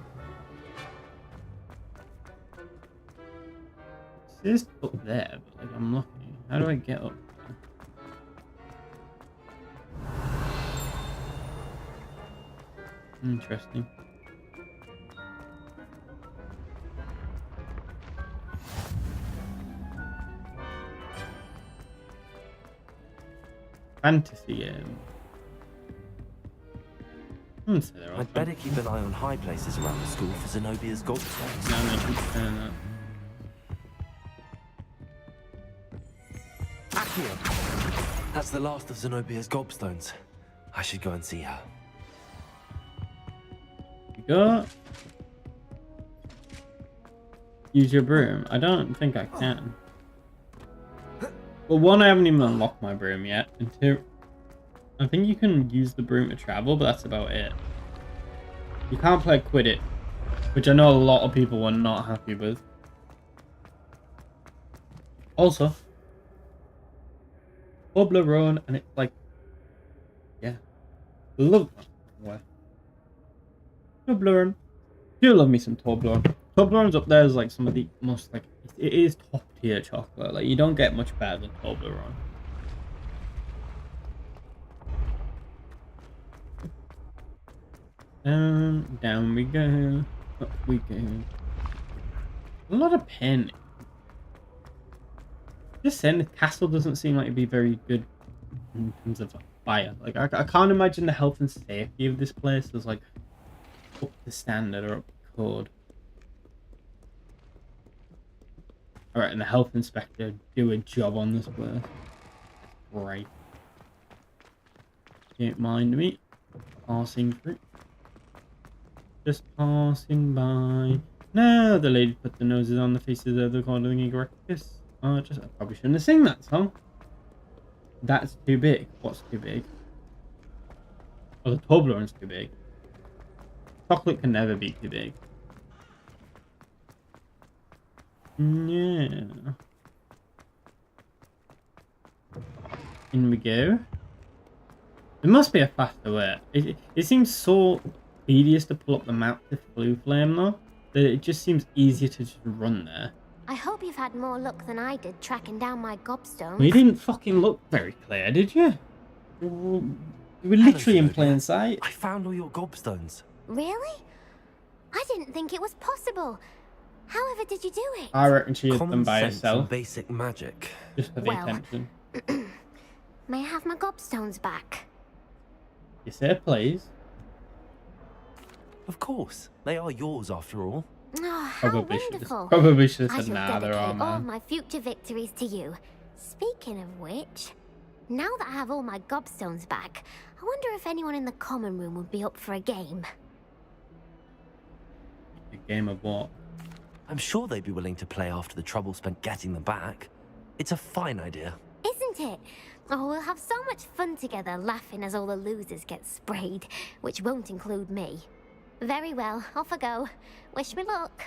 It's up there, but like I'm looking. How do I get up there? Interesting. Fantasy game. I'd better keep an eye on high places around the school for Zenobia's gobstones. No, I keep saying that. Accio! That's the last of Zenobia's gobstones. I should go and see her. You go. Use your broom. I don't think I can. Well, one, I haven't even unlocked my broom yet, and two, I think you can use the broom to travel, but that's about it. You can't play Quidditch, which I know a lot of people were not happy with. Also, Toblerone, and it's like, yeah, love that. Toblerone. Do love me some Toblerone. Toblerone's up there as like some of the most like it is top tier chocolate. Like you don't get much better than Toblerone. Down we go. Up we go. A lot of pen. Just saying, the castle doesn't seem like it'd be very good in terms of fire. Like, I can't imagine the health and safety of this place is like up to standard or up to code. Alright, and the health inspector do a job on this place. Right. Don't mind me. Passing through. Just passing by. No, the lady put the noses on the faces of the calling Erectus. I probably shouldn't have sing that song. That's too big. What's too big? Oh, the Toblerone's too big. Chocolate can never be too big. Yeah. In we go. There must be a faster way. It seems so tedious to pull up the map to Blue Flame though, that it just seems easier to just run there. I hope you've had more luck than I did tracking down my gobstones. We didn't fucking look very clear, did you? We were literally in plain sight. I found all your gobstones. Really? I didn't think it was possible. However did you do it? I reckon she hid them Common by sense herself. and basic magic. Just for the attention. May I have my gobstones back? You say please. Of course. They are yours after all. Oh, how wonderful. Probably should I have said, shall nah, they're all dedicate all mine. my future victories to you. Speaking of which, now that I have all my gobstones back, I wonder if anyone in the common room would be up for a game. A game of what? I'm sure they'd be willing to play after the trouble spent getting them back. It's a fine idea. Isn't it? Oh, we'll have so much fun together, laughing as all the losers get sprayed, which won't include me. Very well, off I go. Wish me luck.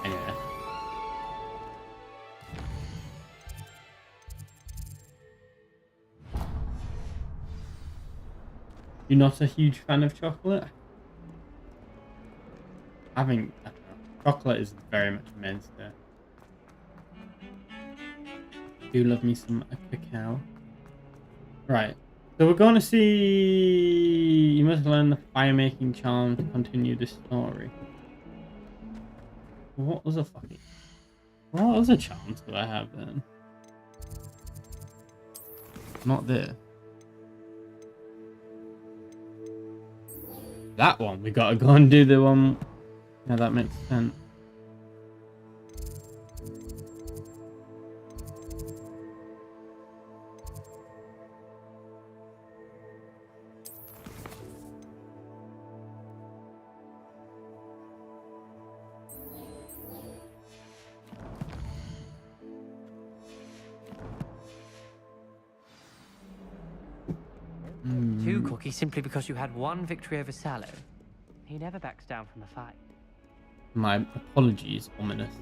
Anyway. You're not a huge fan of chocolate? I don't know. Chocolate is very much a mainstay. Do love me some cacao. Right. So we're going to see... You must learn the fire-making charm to continue the story. What other fucking... What other charms do I have then? Not there. That one. We gotta go and do the one... Yeah, that makes sense. Two cookies simply because you had one victory over Sallow. He never backs down from a fight. My apologies, ominous.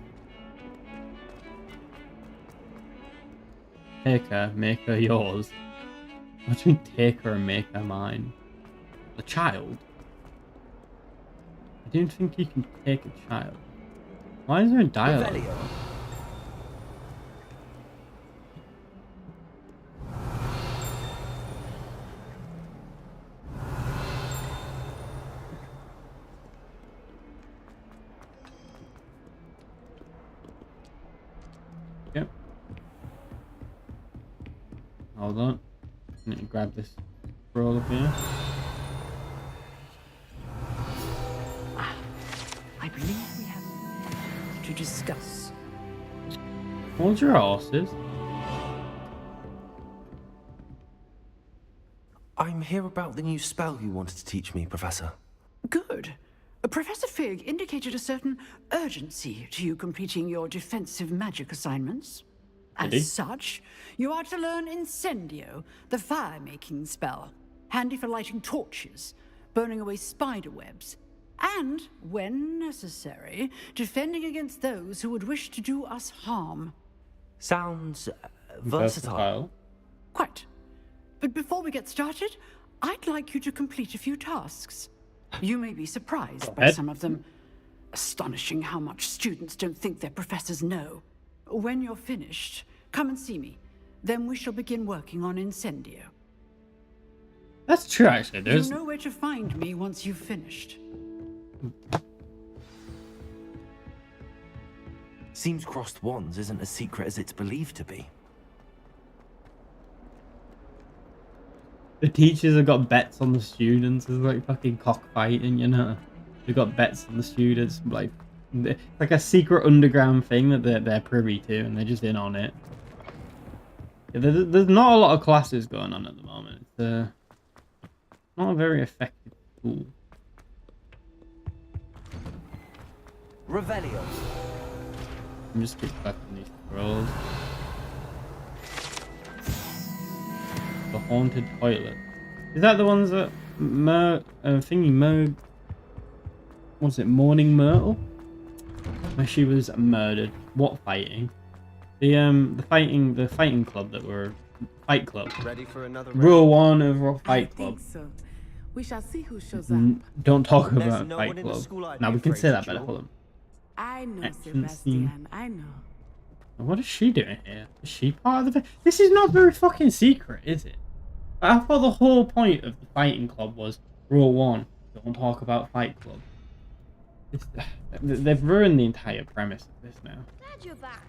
Take her, make her yours. What do you mean take her and make her mine? A child? I don't think you can take a child. Why is there a dialogue? Revelio. Yep. Hold on. I need to grab this scroll up here. I believe we have to discuss. Hold your horses. I'm here about the new spell you wanted to teach me, Professor. Good. Professor Fig indicated a certain urgency to you completing your defensive magic assignments. Did he? As such, you are to learn Incendio, the fire-making spell, handy for lighting torches, burning away spider webs, and, when necessary, defending against those who would wish to do us harm. Sounds versatile. Quite. But before we get started, I'd like you to complete a few tasks. You may be surprised by some of them. Astonishing how much students don't think their professors know. When you're finished, come and see me. then we shall begin working on Incendio. That's true, actually. There's... You know where to find me once you've finished. Seems crossed wands isn't as secret as it's believed to be. The teachers have got bets on the students. It's like fucking cockfighting, you know. They've got bets on the students, like a secret underground thing that they're privy to, and they're just in on it. Yeah, there's not a lot of classes going on at the moment. It's not a very effective tool. Revelio. I'm just keep collecting these scrolls. The haunted toilet. Is that the ones that what's it, Morning Myrtle? Where she was murdered. What fighting? The fighting club that were Fight Club. Ready for another Rule 1 of Fight Club. So. We shall see who shows up. Don't talk There's about no Fight one in the Club. school I'd Now be we can afraid say to that better. duel. Hold on. I know, Action Sebastian. I know. What is she doing here? Is she part of the... This is not very fucking secret, is it? I thought the whole point of the fighting club was Rule 1, don't talk about Fight Club. They've ruined the entire premise of this now. Glad you're back.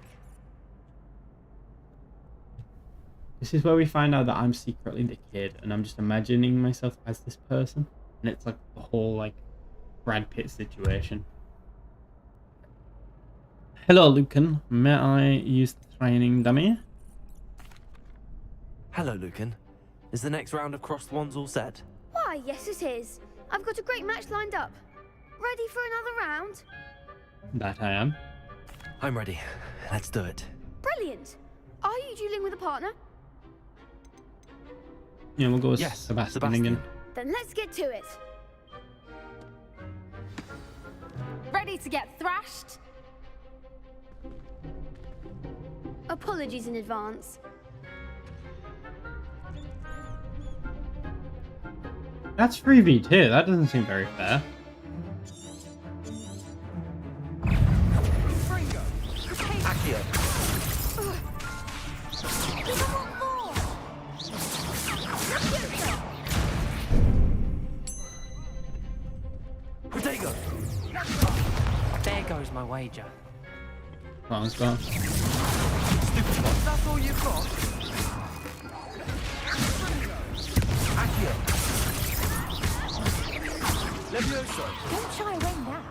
This is where we find out that I'm secretly the kid, and I'm just imagining myself as this person. And it's like the whole, like, Brad Pitt situation. Hello, Lucan. May I use the training dummy? Hello, Lucan. Is the next round of crossed wands all set? Why, yes it is. I've got a great match lined up. Ready for another round? That I am. I'm ready. Let's do it. Brilliant. Are you dueling with a partner? Yeah, we'll go with Yes, Sebastian again. Then let's get to it. Ready to get thrashed? Apologies in advance. That's 3v2. That doesn't seem very fair. Accio. Protego. There goes my wager. Well, let's go. That's all you've got? Accio. Levioso. Don't shy away now.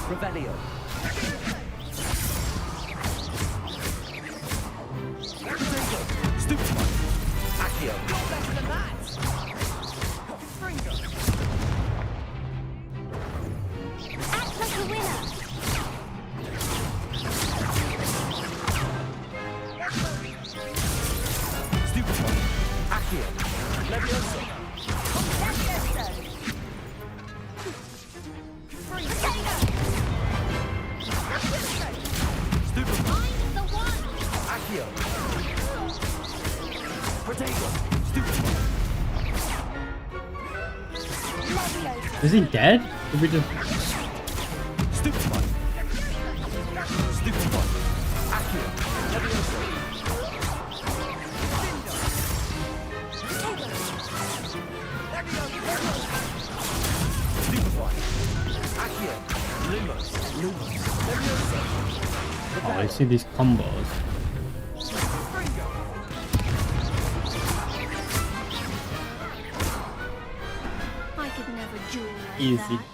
Revelio. Stupid. Accio. You're better than that. Act like a winner. Stupid. Accio. Levioso. Stupid. I'm the one. Accio. Protego. Stupid. Levioso. Is he dead? Did we just... Stupid one. Stupid one. Accio. Levioso. Stupid one. Accio. Lumos. Lumos. Levioso. Oh, I see these combos. I could never duel like Easy. that.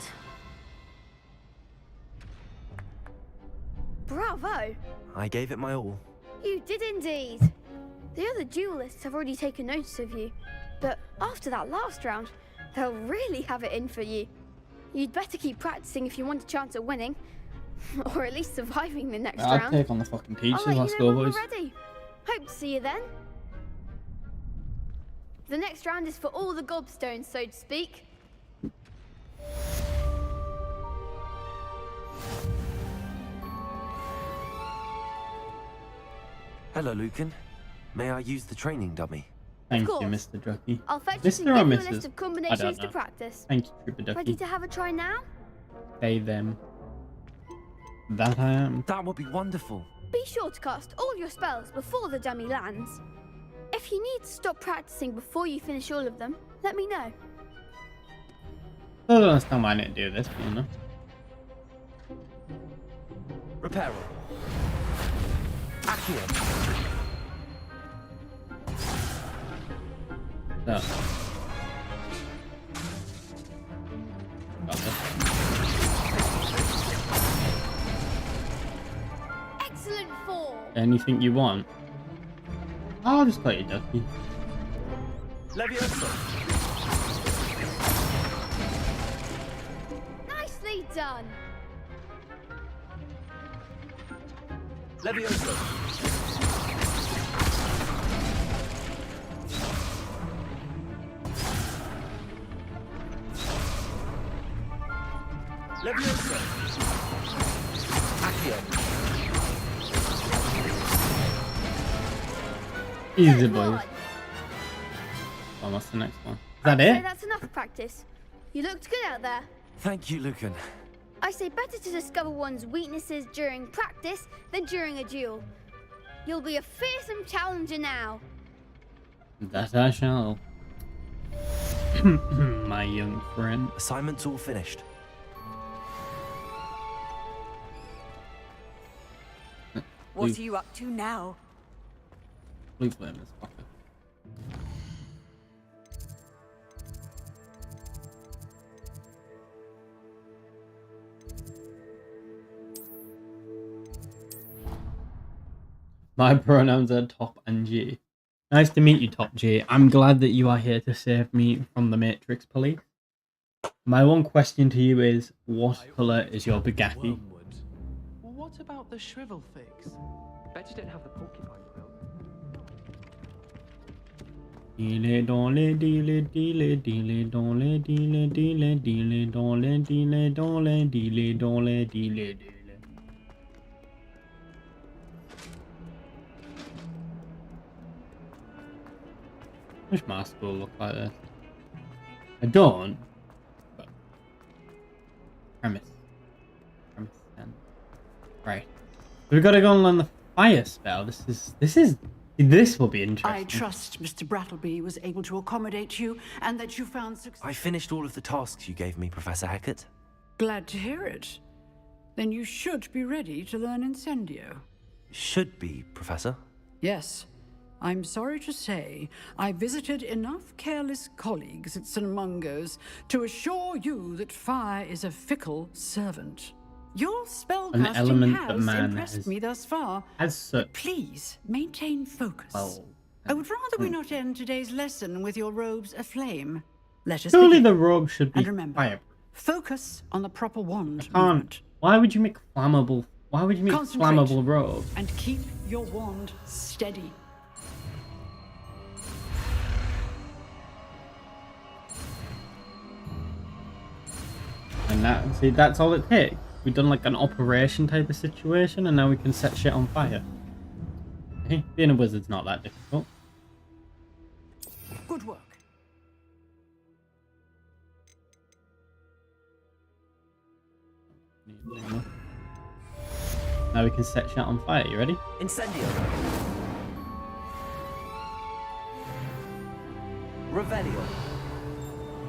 Bravo! I gave it my all. You did indeed. The other duelists have already taken notice of you, but after that last round, they'll really have it in for you. You'd better keep practicing if you want a chance at winning, or at least surviving the next I'll round. take on the fucking teachers. I'll let Let's you go, know when boys. we're ready. Hope to see you then. The next round is for all the gobstones, so to speak. Hello, Lucan. May I use the training dummy? Thank Of you, course. Mr. Ducky. I'll fetch you Mr. and or give you a Mrs.? list of I combinations don't to know. practice. Thank you, Trooper Ready Ducky. to have a try now? They, them. That I am. That would be wonderful. Be sure to cast all your spells before the dummy lands. If you need to stop practicing before you finish all of them, let me know. I don't understand why I didn't do this, you know. Reparo. Accio. So. Got this. Excellent form. Anything you want? I'll just call you Ducky. Leviosa. Nicely done. Leviosa. Leviosa. Accio. Easy, boys. Oh, what's the next one? Is that I'd say it? that's enough practice. You looked good out there. Thank you, Lucan. I say better to discover one's weaknesses during practice than during a duel. You'll be a fearsome challenger now. That I shall. My young friend. Assignment's all finished. What are you up to now? Blue flame is fucker. My pronouns are Top and G. Nice to meet you, Top G. I'm glad that you are here to save me from the Matrix police. My one question to you is, what colour is your Bugatti? What about the shrivel figs? Bet you don't have the porcupine quill. Deale dole deale deale deale dole deale deale deale dole deale dole deale dole deale deale. Wish my school looked like this. I don't. But premise. Then. Right. We've got to go and learn the fire spell. This will be interesting. I trust Mr. Brattleby was able to accommodate you and that you found success. I finished all of the tasks you gave me, Professor Hackett. Glad to hear it. Then you should be ready to learn Incendio. Should be, Professor. Yes. I'm sorry to say, I visited enough careless colleagues at St. Mungo's to assure you that fire is a fickle servant. Your spellcasting has impressed me thus far. As such. Please, maintain focus. I would rather we not end today's lesson with your robes aflame. Let us Surely begin. the robe should be And remember, fire. focus on the proper wand. Can't. Why would you make flammable? Why would you make Concentrate. flammable robe? And keep your wand steady. And that's all it takes. We've done like an operation type of situation, and now we can set shit on fire. Okay, being a wizard's not that difficult. Good work. Now we can set shit on fire. You ready? Incendio. Revelio.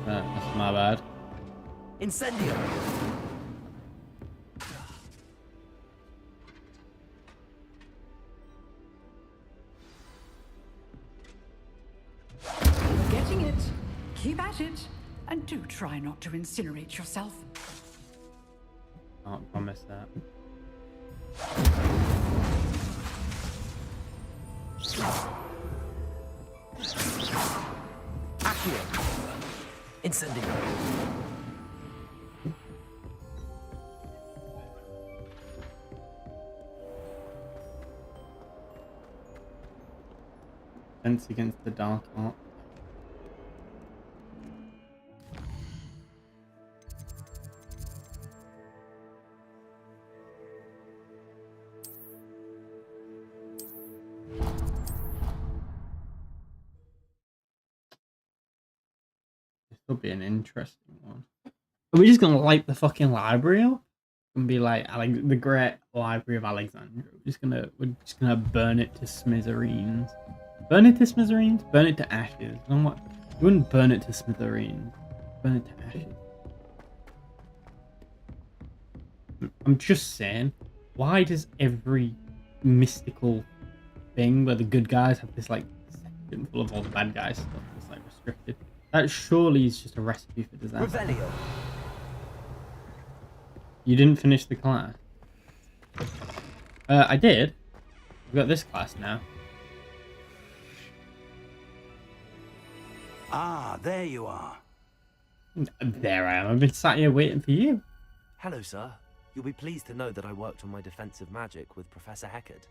That's my bad. Incendio. You're getting it. Keep at it. And do try not to incinerate yourself. Can't promise that. Accio. Incendio. Defense against the dark art. This will be an interesting one. Are we just gonna light the fucking library up? and be like the Great Library of Alexandria. We're just gonna burn it to smithereens. Burn it to smithereens? Burn it to ashes. You know what? You wouldn't burn it to smithereens. Burn it to ashes. I'm just saying, why does every mystical thing where the good guys have this like section full of all the bad guys stuff that's like restricted? That surely is just a recipe for disaster. Revelio. You didn't finish the class. I did. We've got this class now. Ah, there you are. There I am. I've been sat here waiting for you. Hello, sir. You'll be pleased to know that I worked on my defensive magic with Professor Heckard.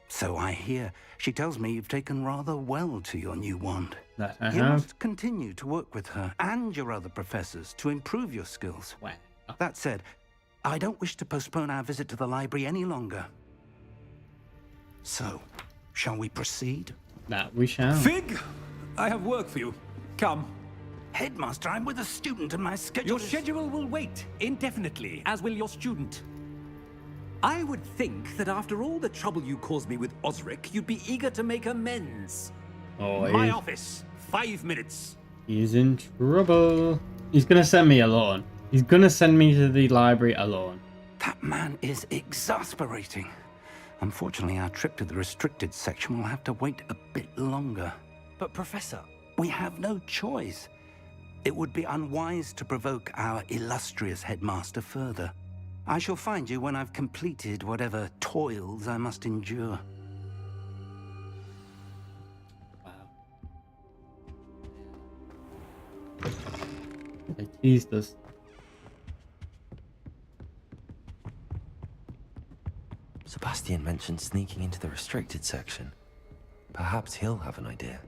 So I hear. She tells me you've taken rather well to your new wand. That I You have. must continue to work with her and your other professors to improve your skills. Well. That said, I don't wish to postpone our visit to the library any longer. So, shall we proceed? That we shall. Fig, I have work for you. Come. Headmaster, I'm with a student and my schedule Your schedule will wait indefinitely, as will your student. I would think that after all the trouble you caused me with Osric, you'd be eager to make amends. Oh, My office, 5 minutes. He's in trouble. He's gonna send me alone. He's gonna send me to the library alone. That man is exasperating. Unfortunately, our trip to the restricted section will have to wait a bit longer. But, Professor... We have no choice. It would be unwise to provoke our illustrious headmaster further. I shall find you when I've completed whatever toils I must endure. They teased us. Sebastian mentioned sneaking into the restricted section. Perhaps he'll have an idea.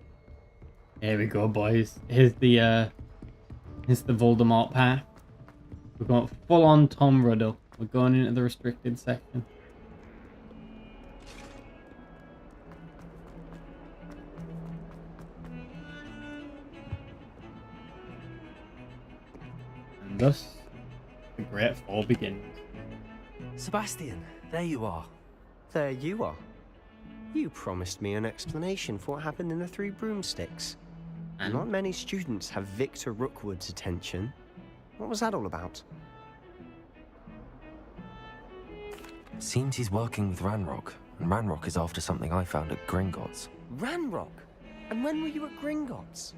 Here we go, boys. Here's the Voldemort path. We're going full on Tom Riddle. We're going into the restricted section. And thus, the great fall begins. Sebastian, there you are. There you are. You promised me an explanation for what happened in the Three Broomsticks. And? Not many students have Victor Rookwood's attention. What was that all about? Seems he's working with Ranrock, and Ranrock is after something I found at Gringotts. Ranrock? And when were you at Gringotts?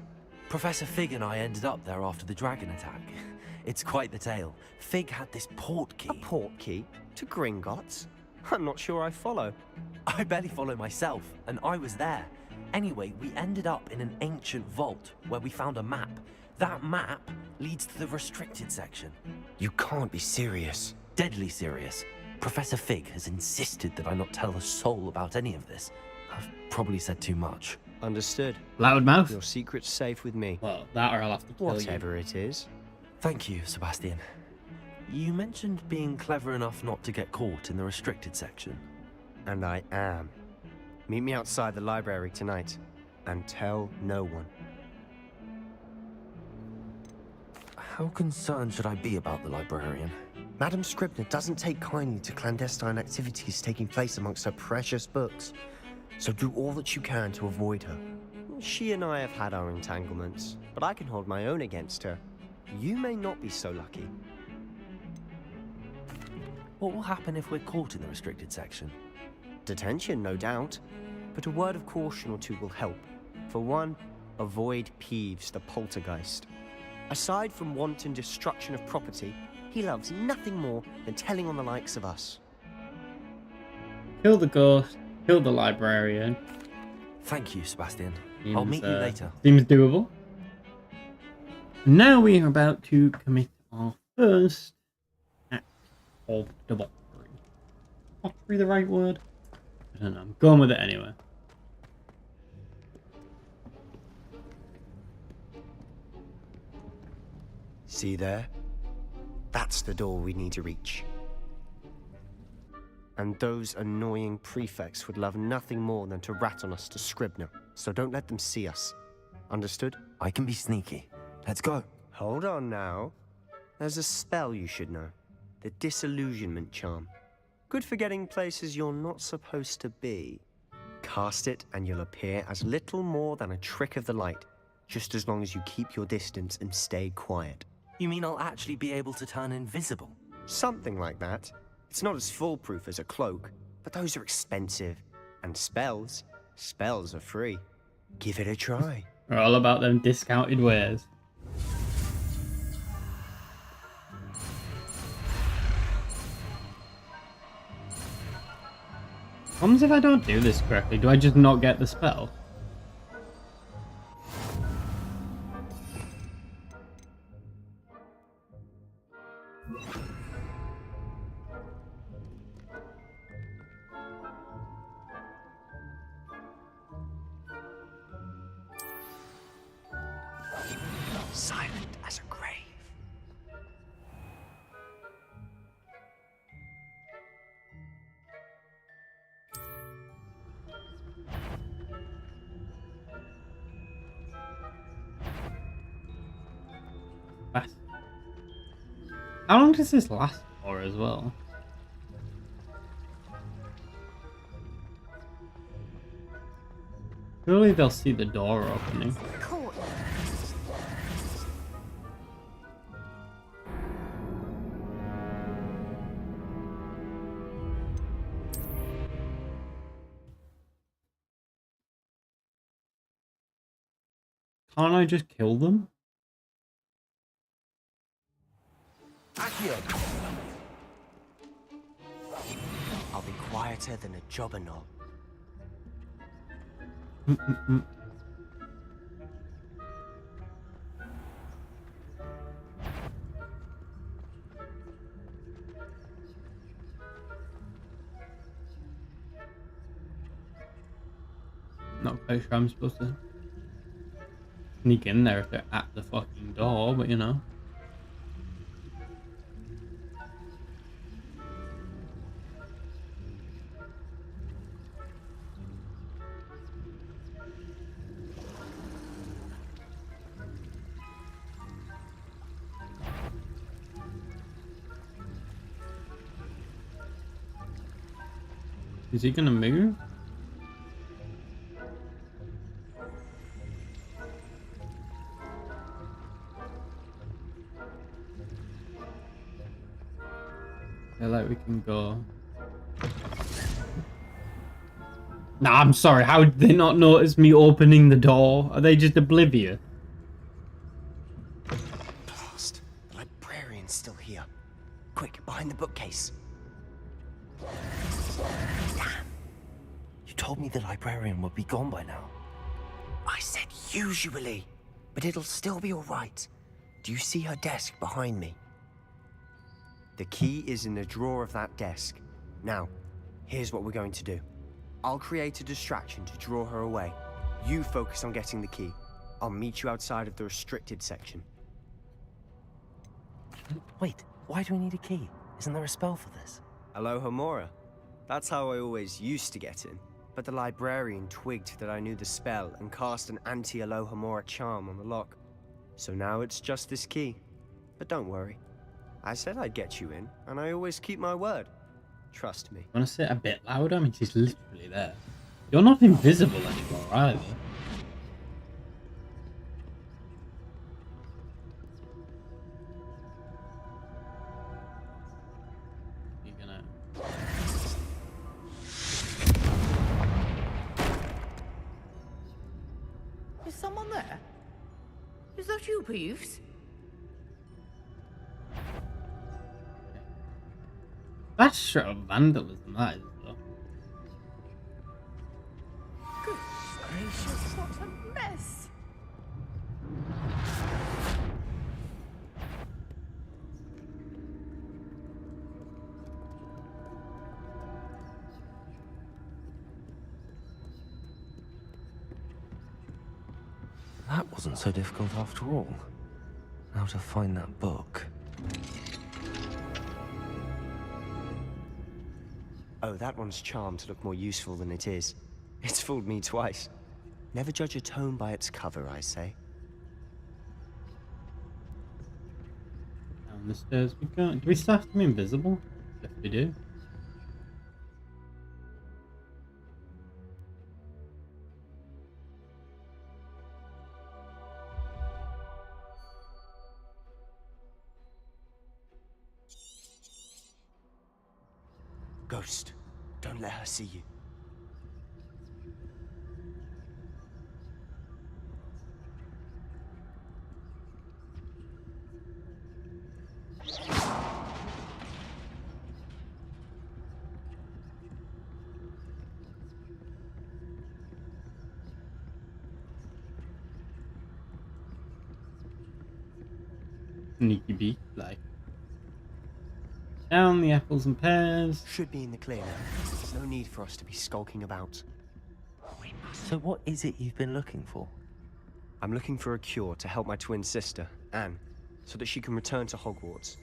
Professor Fig and I ended up there after the dragon attack. It's quite the tale. Fig had this port key. A port key? To Gringotts? I'm not sure I follow. I barely follow myself, and I was there. Anyway, we ended up in an ancient vault where we found a map. That map leads to the restricted section. You can't be serious. Deadly serious. Professor Fig has insisted that I not tell a soul about any of this. I've probably said too much. Understood. Loudmouth? Your secret's safe with me. Well, that or I'll have to kill you. Whatever it is. Thank you, Sebastian. You mentioned being clever enough not to get caught in the restricted section. And I am. Meet me outside the library tonight. And tell no one. How concerned should I be about the librarian? Madam Scribner doesn't take kindly to clandestine activities taking place amongst her precious books. So do all that you can to avoid her. She and I have had our entanglements, but I can hold my own against her. You may not be so lucky. What will happen if we're caught in the restricted section? Detention, no doubt. But a word of caution or two will help. For one, avoid Peeves, the poltergeist. Aside from wanton destruction of property, he loves nothing more than telling on the likes of us. Kill the ghost, kill the librarian. Thank you, Sebastian. Seems, I'll meet you later. Seems doable. Now we are about to commit our first act of debauchery. Debauchery the right word? I don't know. I'm going with it anyway. See there? That's the door we need to reach. And those annoying prefects would love nothing more than to rat on us to Scribner, so don't let them see us. Understood? I can be sneaky. Let's go. Hold on now. There's a spell you should know. The disillusionment charm. Good for getting places you're not supposed to be. Cast it and you'll appear as little more than a trick of the light, just as long as you keep your distance and stay quiet. You mean I'll actually be able to turn invisible? Something like that. It's not as foolproof as a cloak, but those are expensive. And spells are free. Give it a try. We're all about them discounted wares. What happens if I don't do this correctly? Do I just not get the spell? Silent as a grave. How long does this last for as well? Surely they'll see the door opening. Can't I just kill them? I'll be quieter than a jobberknoll. Not quite sure I'm supposed to sneak in there if they're at the fucking door, but you know. Is he gonna move? I feel like we can go. Nah, I'm sorry. How did they not notice me opening the door? Are they just oblivious? Blast. The librarian's still here. Quick, behind the bookcase. Damn. You told me the librarian would be gone by now. I said usually, but it'll still be all right. Do you see her desk behind me? The key is in the drawer of that desk. Now, here's what we're going to do. I'll create a distraction to draw her away. You focus on getting the key. I'll meet you outside of the restricted section. Wait, why do we need a key? Isn't there a spell for this? Alohomora. That's how I always used to get in. But the librarian twigged that I knew the spell and cast an anti-Alohomora charm on the lock. So now it's just this key. But don't worry. I said I'd get you in, and I always keep my word. Trust me. Want to say it a bit louder? I mean, she's literally there. You're not invisible anymore, either. You're gonna... Is someone there? Is that you, Peeves? That's straight up vandalism, that is, though. Good gracious, what a mess! That wasn't so difficult after all. Now to find that book. Oh, that one's charmed to look more useful than it is. It's fooled me twice. Never judge a tome by its cover, I say. Down the stairs we go. Do we still have to be invisible? Yes, we do. Ghost, don't let her see you. Sneaky beak, like. Down the apples and pears. Should be in the clear now. There's no need for us to be skulking about. So what is it you've been looking for? I'm looking for a cure to help my twin sister, Anne, so that she can return to Hogwarts.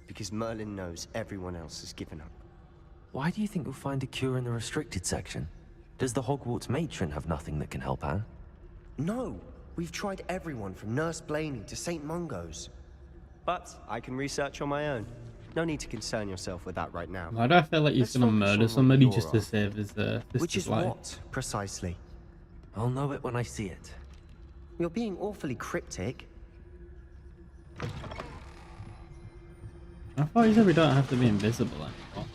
Because Merlin knows everyone else has given up. Why do you think you'll find a cure in the restricted section? Does the Hogwarts matron have nothing that can help Anne? No! We've tried everyone from Nurse Blaney to St. Mungo's. But I can research on my own. No need to concern yourself with that right now. Why do I feel like he's gonna murder somebody just to save his sister's Which is life? what, precisely? I'll know it when I see it. You're being awfully cryptic. I thought you said we don't have to be invisible anymore.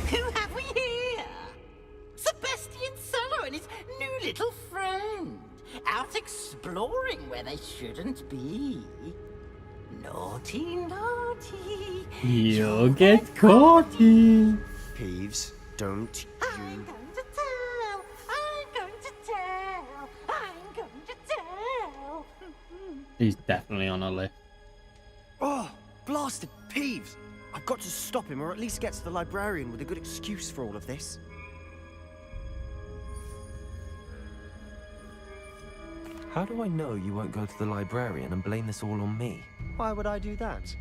Who have we here? Sebastian Sallow and his new little friend. Out exploring where they shouldn't be. Naughty, naughty. You'll get caughty. Peeves, don't you... I'm going to tell. I'm going to tell. I'm going to tell. He's definitely on a list. Oh, blasted Peeves! I've got to stop him, or at least get to the librarian with a good excuse for all of this. How do I know you won't go to the librarian and blame this all on me? Why would I do that?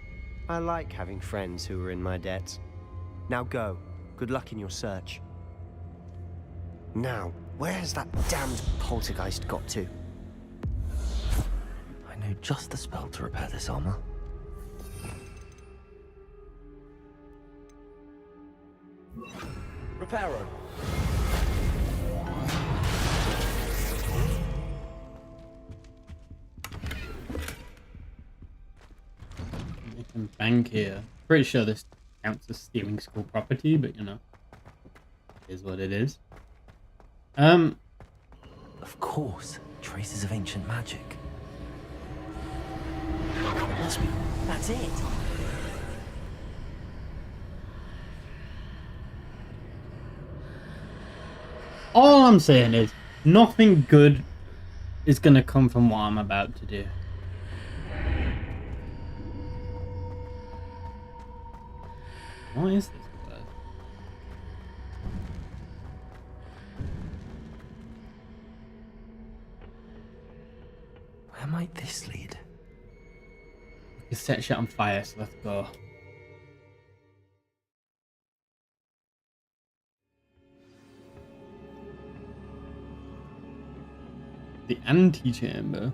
I like having friends who are in my debt. Now go. Good luck in your search. Now, where has that damned poltergeist got to? I know just the spell to repair this armor. Reparo. We can bank here. Pretty sure this counts as stealing school property, but you know, it is what it is. Of course, traces of ancient magic. It must be. That's it. All I'm saying is, nothing good is gonna come from what I'm about to do. What is this word? Where might this lead? We can set shit on fire, so let's go. The antechamber.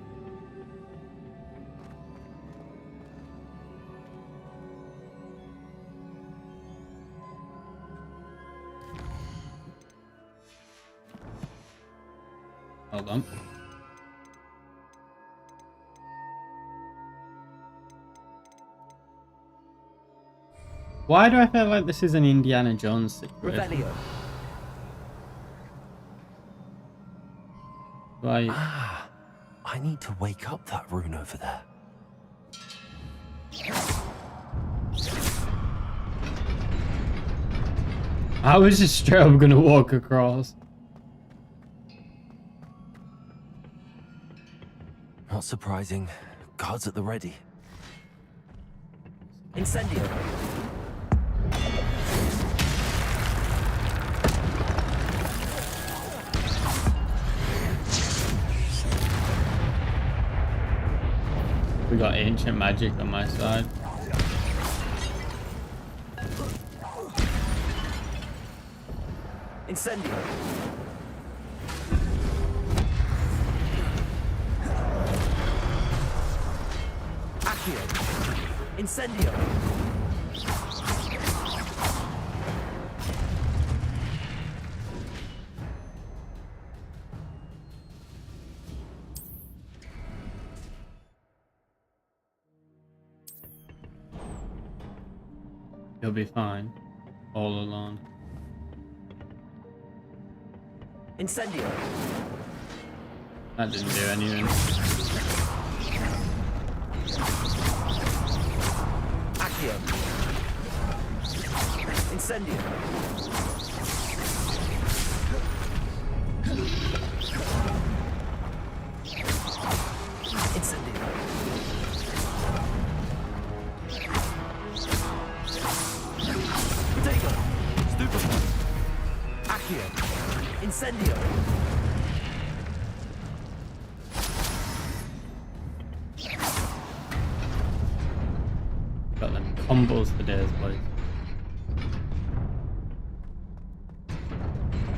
Hold on. Why do I feel like this is an Indiana Jones situation? Right. Ah, I need to wake up that rune over there. I was just straight up gonna walk across. Not surprising. Guards at the ready. Incendio! We got ancient magic on my side. Incendio. Accio. Incendio. You'll be fine. All alone. Incendio. That didn't do anything. Accio. Incendio. Incendio. Protego. Stupefy. Accio. Incendio. Got them combos for days, boys.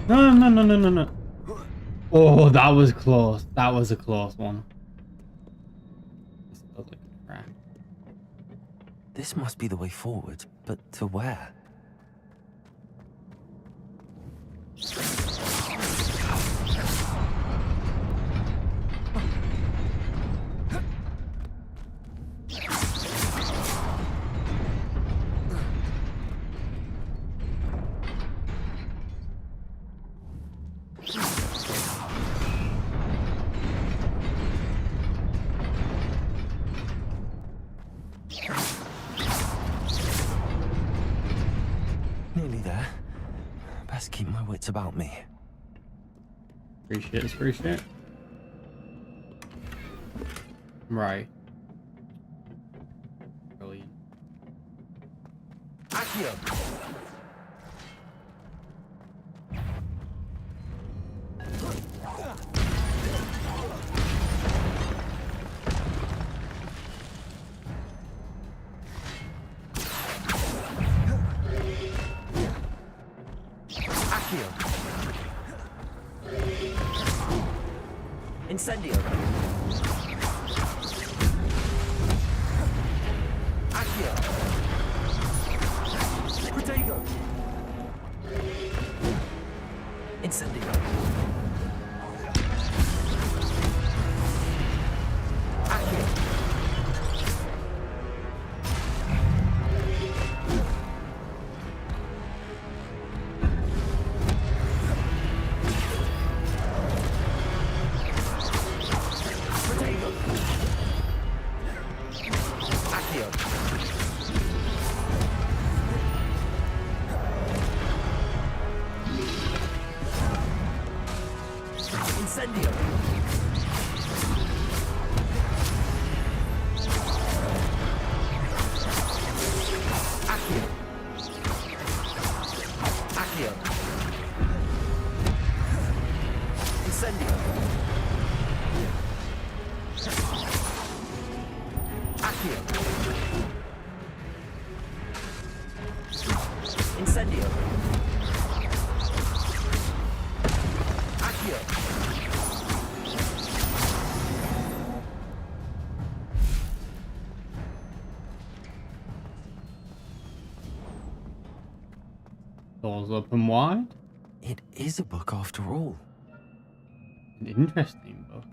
No. Oh, that was close. That was a close one. This feels like crap. This must be the way forward, but to where? Nearly there. Best keep my wits about me. Appreciate. Right. Brilliant. Accio. Accio. Incendio. Accio. Protego. Incendio. Accio. Protego. Accio. Incendio. Accio. Accio. Incendio. Accio. Incendio. Accio. Doors open wide. It is a book after all. An interesting book.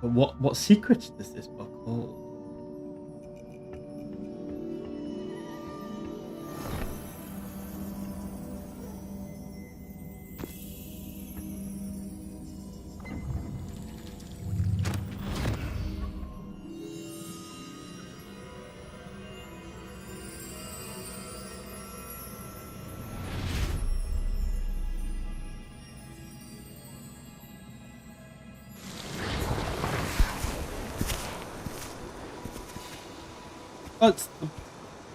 But what secrets does this book hold? Oh, it's the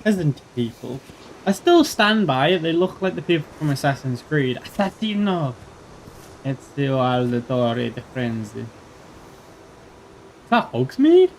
peasant people. I still stand by it. They look like the people from Assassin's Creed. Assassino! Ezio Auditore de Frenzy. Is that Hogsmeade?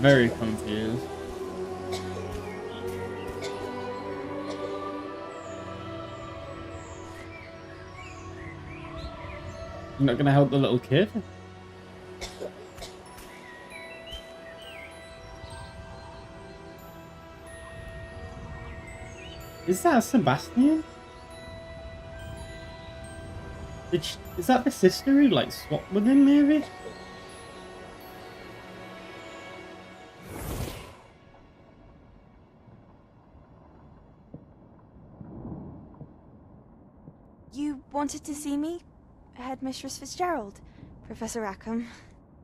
very confused. You're not gonna help the little kid? Is that Sebastian? Is that the sister who like swapped with him maybe? You wanted to see me? Headmistress Fitzgerald, Professor Rackham.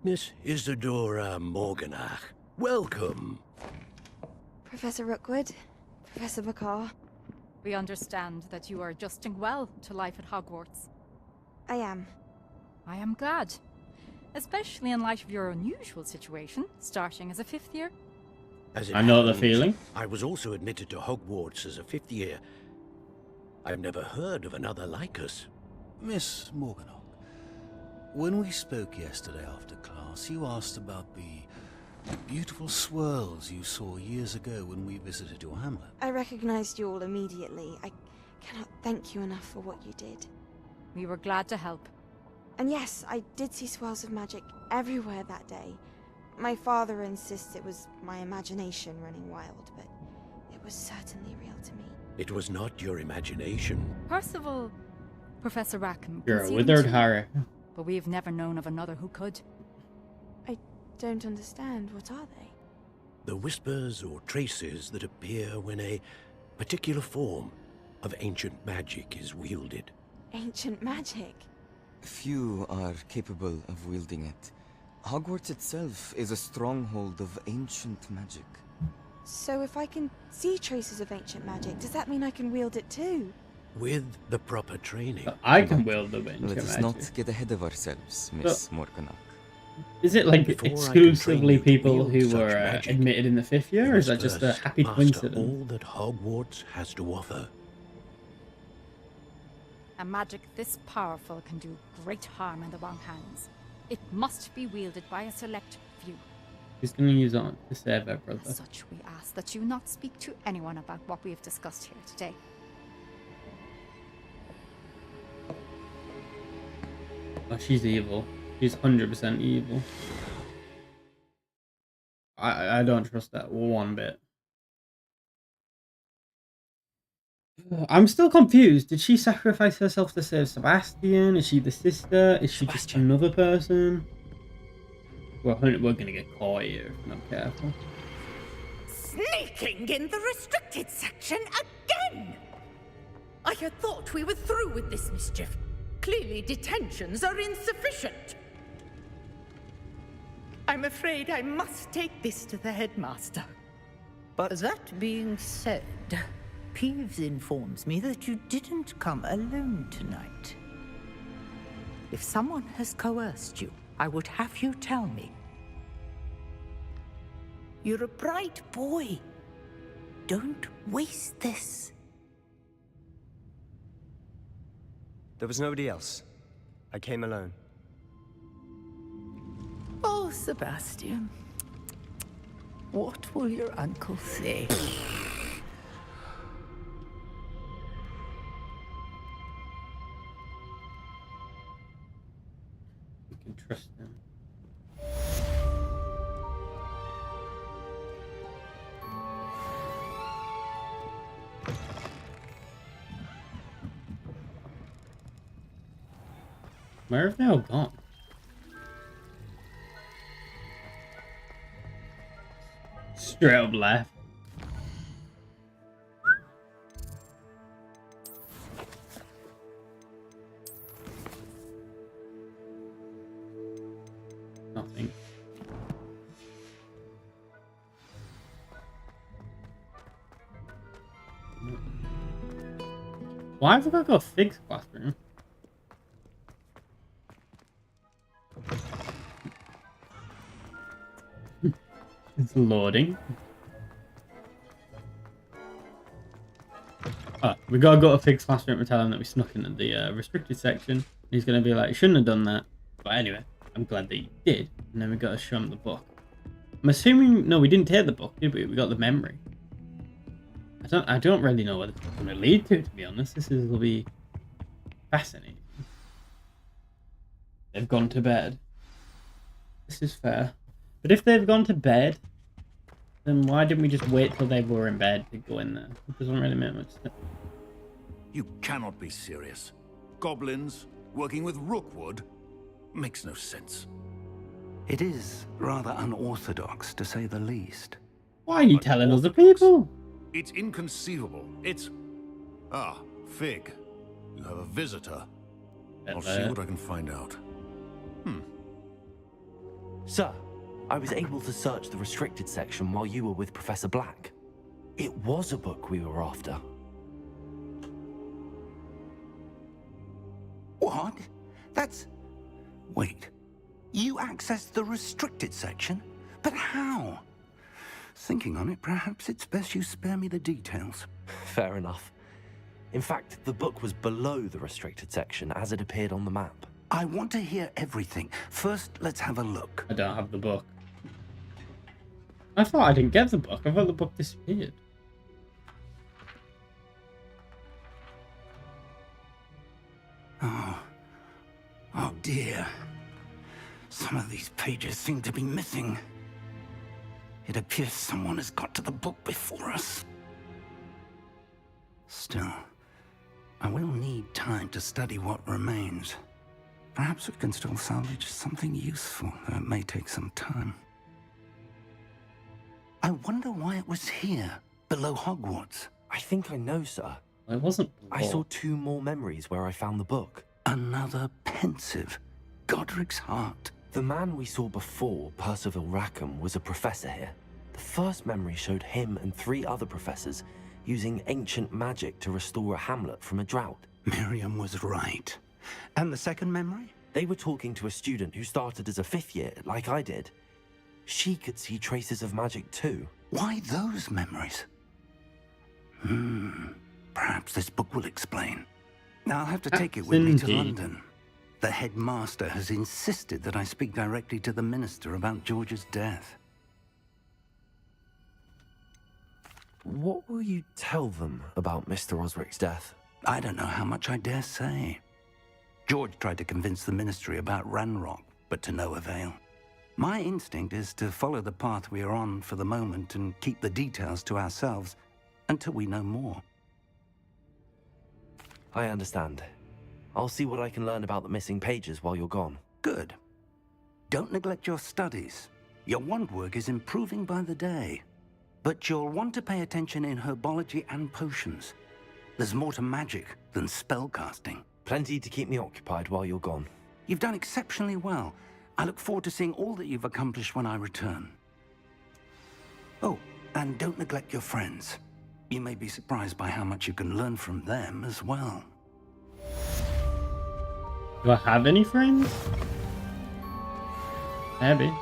Miss Isadora Morganach, welcome. Professor Rookwood, Professor McCaw. We understand that you are adjusting well to life at Hogwarts. I am. I am glad. Especially in light of your unusual situation, starting as a 5th year. As it I know the happens, feeling. I was also admitted to Hogwarts as a 5th year. I've never heard of another like us. Miss Morganock, when we spoke yesterday after class, you asked about the beautiful swirls you saw years ago when we visited your hamlet. I recognized you all immediately. I cannot thank you enough for what you did. We were glad to help. And yes, I did see swirls of magic everywhere that day. My father insists it was my imagination running wild, but it was certainly real to me. It was not your imagination. Percival, Professor Rackham. You're can a see them withered too, Harry. But we have never known of another who could. I don't understand. What are they? The whispers or traces that appear when a particular form of ancient magic is wielded. Ancient magic? Few are capable of wielding it. Hogwarts itself is a stronghold of ancient magic. So if I can see traces of ancient magic, does that mean I can wield it too? With the proper training. I can wield the ancient Let us magic. not get ahead of ourselves, Miss Morganock. Is it like Before I can exclusively train you to people wield who such were magic, admitted in the 5th year, you or is that must just a first happy master coincidence? all that Hogwarts has to offer. A magic this powerful can do great harm in the wrong hands. It must be wielded by a select few. Who's going to use on to save her brother? As such, we ask that you not speak to anyone about what we have discussed here today. Oh, she's evil. She's 100% evil. I don't trust that one bit. I'm still confused. Did she sacrifice herself to save Sebastian? Is she the sister? Is she just another person? We're gonna get caught here if we're not careful. Sneaking in the restricted section again! I had thought we were through with this mischief. Clearly detentions are insufficient. I'm afraid I must take this to the headmaster. But that being said, Peeves informs me that you didn't come alone tonight. If someone has coerced you, I would have you tell me. You're a bright boy. Don't waste this. There was nobody else. I came alone. Oh, Sebastian. What will your uncle say? You can trust him. Where have they all gone? Straight up left. Nothing. Why have we got to go fix classroom? It's loading. Oh, we gotta go to Fig's classroom and tell him that we snuck into the restricted section. He's gonna be like, shouldn't have done that. But anyway, I'm glad that he did. And then we gotta show him the book. I'm assuming no, we didn't take the book, did we? We got the memory. I don't really know what it's going to lead to be honest. This will be fascinating. They've gone to bed. This is fair. But if they've gone to bed, then why didn't we just wait till they were in bed to go in there? It doesn't really make much sense. You cannot be serious. Goblins working with Rookwood makes no sense. It is rather unorthodox, to say the least. Why are you telling other people? It's inconceivable. It's... Ah, Fig. You have a visitor. I'll see what I can find out. Sir, I was able to search the restricted section while you were with Professor Black. It was a book we were after. What? That's... Wait. You accessed the restricted section? But how? Thinking on it, perhaps it's best you spare me the details. Fair enough. In fact, the book was below the restricted section as it appeared on the map. I want to hear everything. First, let's have a look. I don't have the book. I thought I didn't get the book. I thought the book disappeared. Oh dear. Some of these pages seem to be missing. It appears someone has got to the book before us. Still, I will need time to study what remains. Perhaps we can still salvage something useful, though it may take some time. I wonder why it was here, below Hogwarts. I think I know, sir. It wasn't. I saw 2 more memories where I found the book. Another pensive. Godric's heart. The man we saw before, Percival Rackham, was a professor here. The first memory showed him and 3 other professors using ancient magic to restore a hamlet from a drought. Miriam was right. And the second memory? They were talking to a student who started as a 5th year, like I did. She could see traces of magic too. Why those memories? Perhaps this book will explain. Now I'll have to take it with me to London. The headmaster has insisted that I speak directly to the minister about George's death. What will you tell them about Mr. Osric's death? I don't know how much I dare say. George tried to convince the ministry about Ranrock, but to no avail. My instinct is to follow the path we are on for the moment and keep the details to ourselves until we know more. I understand. I'll see what I can learn about the missing pages while you're gone. Good. Don't neglect your studies. Your wand work is improving by the day. But you'll want to pay attention in herbology and potions. There's more to magic than spellcasting. Plenty to keep me occupied while you're gone. You've done exceptionally well. I look forward to seeing all that you've accomplished when I return. Oh, and don't neglect your friends. You may be surprised by how much you can learn from them as well. Do I have any friends? Maybe.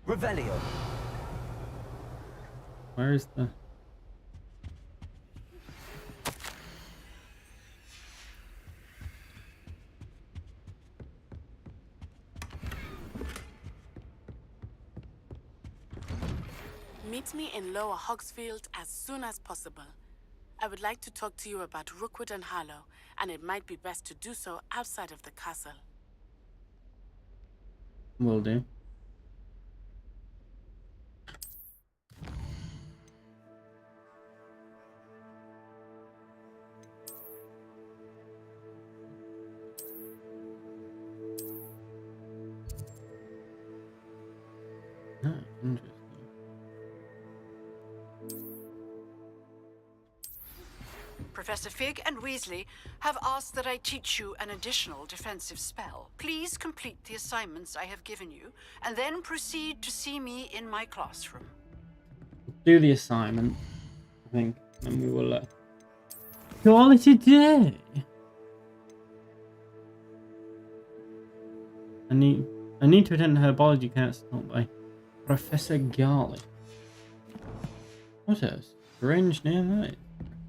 Revelio. Where is the... Meet me in Lower Hogsfield as soon as possible. I would like to talk to you about Rookwood and Harlow, and it might be best to do so outside of the castle. Will do. Interesting. Professor Fig and Weasley have asked that I teach you an additional defensive spell. Please complete the assignments I have given you, and then proceed to see me in my classroom. Do the assignment, I think, and we will call it a day. I need to attend herbology class taught by Professor Garley. What a strange name that is.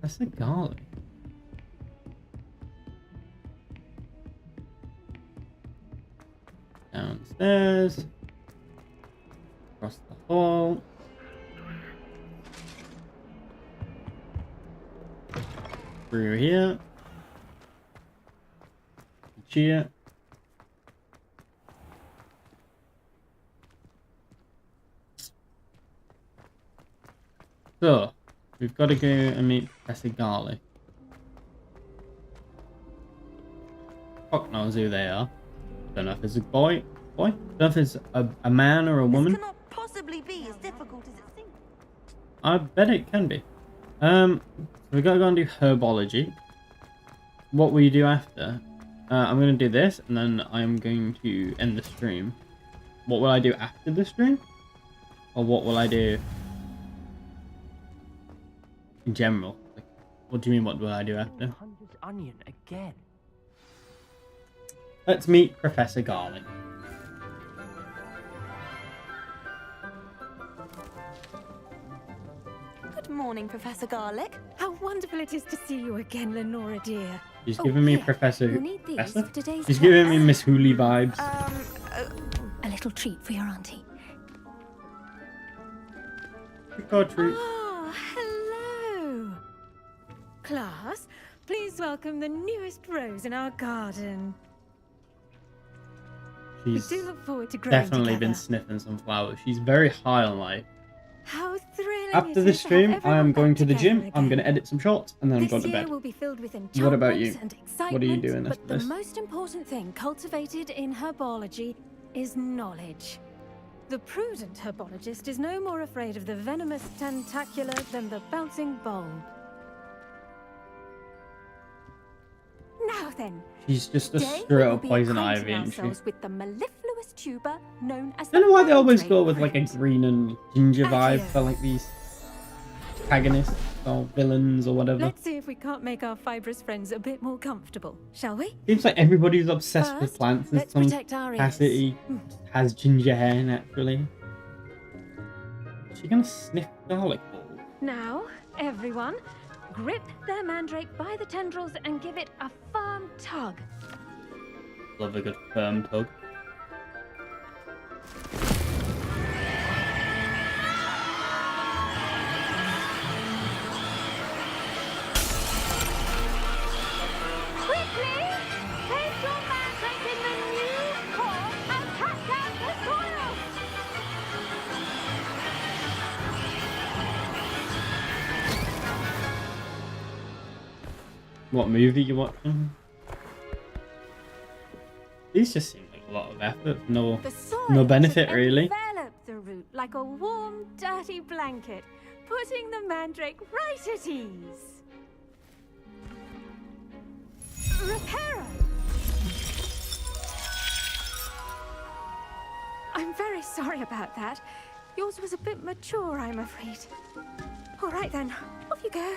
Professor Garley. Downstairs. stairs. Across the hall. Through here. Here. So, we've got to go and meet Professor Garlic. Fuck knows who they are. Don't know if it's a boy. Don't know if it's a man or a woman. This cannot possibly be as difficult as it seems. I bet it can be. So we gotta go and do herbology. What will you do after? I'm gonna do this, and then I'm going to end the stream. What will I do after the stream? Or what will I do in general? Like, what do you mean, what will I do after? Hunter's onion again. Let's meet Professor Garlic. Good morning, Professor Garlic. How wonderful it is to see you again, Lenora dear. She's giving me here, Professor you'll need these Professor? for today's She's class. giving me Miss Hooley vibes. A little treat for your auntie. Trick or treat. Oh, hello. Class, please welcome the newest rose in our garden. She's we do look forward to growing definitely been together. sniffing some flowers. She's very high on life. How thrilling After it this is to have stream, I everyone am going back to the together gym. I'm going to edit some shorts, and then I'm This going to year bed. will be filled with What about you? enchantment and excitement, What are you doing but after the this? most important thing cultivated in herbology is knowledge. The prudent herbologist is no more afraid of the venomous tentacular than the bouncing bulb. Now then, She's just a today straight we will up be poison acquainting ivy, isn't she? ourselves with the mellifluous tuber known as I don't know why they always mandrake go with like a fruit. green and ginger vibe Adieu. for like these antagonists or villains or whatever. Let's see if we can't make our fibrous friends a bit more comfortable, shall we? Seems like everybody's obsessed with First, plants in let's some protect our ears. capacity. Has ginger hair naturally. Is she gonna sniff garlic balls? Now, everyone, grip their mandrake by the tendrils and give it a firm tug. Love a good firm tug. Quickly! Place your mandrake in the new core and cut down the soil! What movie you watching? These just seem like a lot of effort. No benefit really. Envelop the root like a warm, dirty blanket, putting the mandrake right at ease. Reparo! I'm very sorry about that. Yours was a bit mature, I'm afraid. All right then, off you go.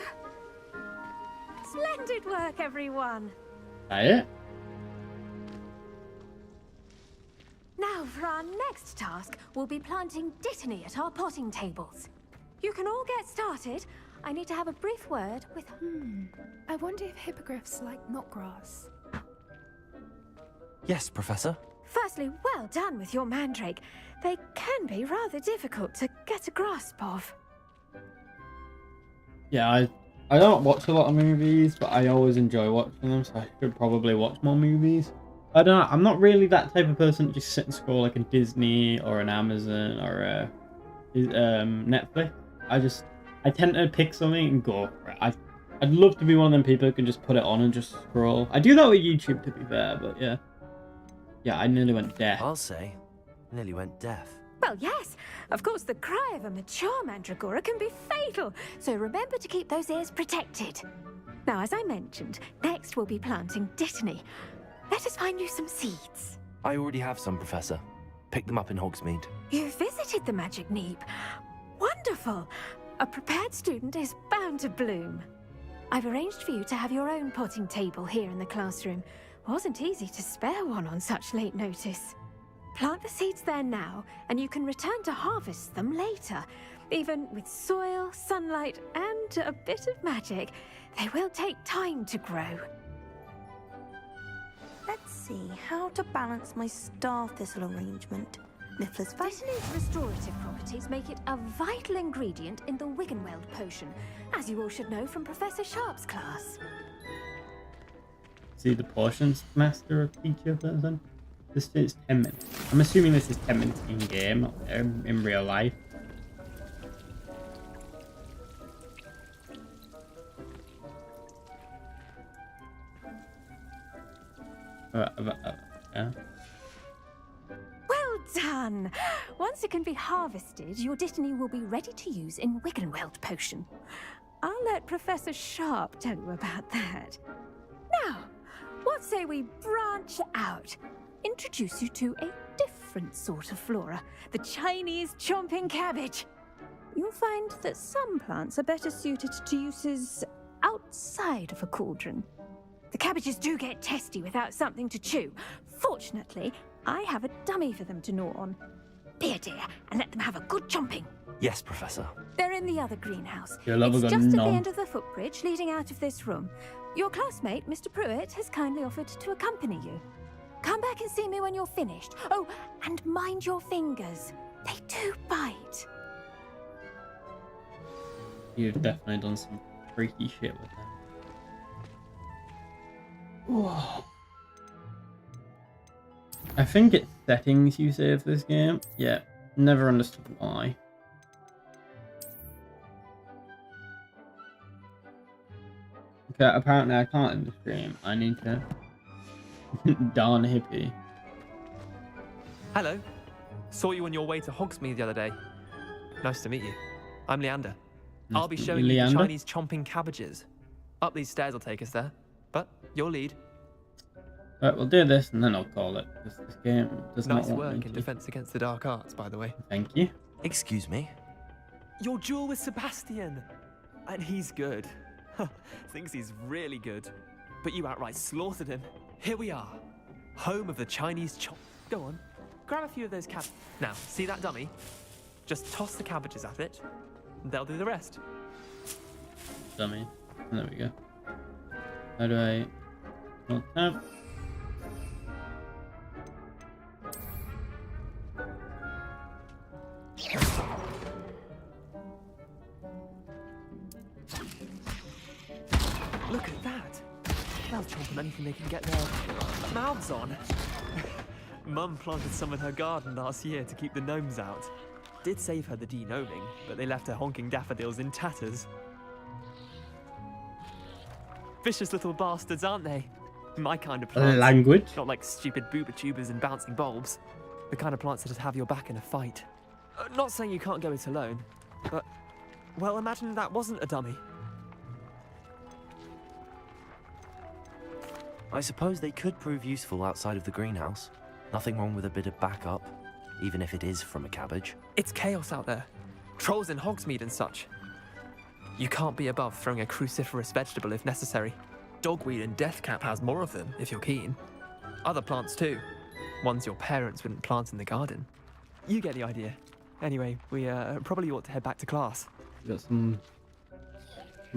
Splendid work, everyone. That it? Now for our next task, we'll be planting dittany at our potting tables. You can all get started. I need to have a brief word with... I wonder if hippogriffs like knotgrass. Yes, Professor. Firstly, well done with your mandrake. They can be rather difficult to get a grasp of. Yeah, I don't watch a lot of movies, but I always enjoy watching them, so I should probably watch more movies. I don't know, I'm not really that type of person to just sit and scroll like a Disney or an Amazon or a Netflix. I tend to pick something and go for it. I'd love to be one of them people who can just put it on and just scroll. I do that with YouTube, to be fair, but yeah. Yeah, I nearly went deaf. I'll say, nearly went deaf. Well, yes. Of course, the cry of a mature mandragora can be fatal, so remember to keep those ears protected. Now, as I mentioned, next we'll be planting dittany. Let us find you some seeds. I already have some, Professor. Picked them up in Hogsmeade. You visited the Magic Neep. Wonderful. A prepared student is bound to bloom. I've arranged for you to have your own potting table here in the classroom. Wasn't easy to spare one on such late notice. Plant the seeds there now, and you can return to harvest them later. Even with soil, sunlight, and a bit of magic, they will take time to grow. Let's see how to balance my star thistle arrangement. Niffler's first. Dittany's restorative properties make it a vital ingredient in the Wiggenweld potion, as you all should know from Professor Sharp's class. See the potions master or teacher person? This is 10 minutes. I'm assuming this is 10 minutes in game, not in real life. Yeah. Well done! Once it can be harvested, your Dittany will be ready to use in Wiggenweld potion. I'll let Professor Sharp tell you about that. Now, what say we branch out? Introduce you to a different sort of flora, the Chinese chomping cabbage. You'll find that some plants are better suited to uses outside of a cauldron. The cabbages do get testy without something to chew. Fortunately, I have a dummy for them to gnaw on. Be a dear and let them have a good chomping. Yes, Professor. They're in the other greenhouse. Your lover It's got just at the none. end of the footbridge leading out of this room. Your classmate, Mr. Pruitt, has kindly offered to accompany you. Come back and see me when you're finished. Oh, and mind your fingers. They do bite. You've definitely done some freaky shit with them. Whoa. I think it's settings you save this game. Yeah, never understood why. Okay, apparently I can't in the stream. I need to darn hippie. Hello. Saw you on your way to Hogsmeade the other day. Nice to meet you. I'm Leander. Nice I'll be to meet showing you, you the Leander. Chinese chomping cabbages. Up these stairs will take us there. But your lead. Right, we'll do this and then I'll call it, because this game does Nice not want work me in to. Defense Against the Dark Arts, by the way. Thank you. Excuse me? Your duel with Sebastian. And he's good. Thinks he's really good. But you outright slaughtered him. Here we are. Home of the Chinese chomp. Go on. Grab a few of those cabbages. Now, see that dummy? Just toss the cabbages at it. And they'll do the rest. Dummy. There we go. How do I... Not tab. Look at that. They'll chomp on anything they can get their mouths on. Mum planted some in her garden last year to keep the gnomes out. Did save her the de-gnoming, but they left her honking daffodils in tatters. Vicious little bastards, aren't they? My kind of plants. Language. Not like stupid booba tubers and bouncing bulbs. The kind of plants that just have your back in a fight. Not saying you can't go it alone, but, well, imagine that wasn't a dummy. I suppose they could prove useful outside of the greenhouse. Nothing wrong with a bit of backup, even if it is from a cabbage. It's chaos out there. Trolls in Hogsmeade and such. You can't be above throwing a cruciferous vegetable if necessary. Dogweed and deathcap has more of them, if you're keen. Other plants too. Ones your parents wouldn't plant in the garden. You get the idea. Anyway, we probably ought to head back to class. Got some...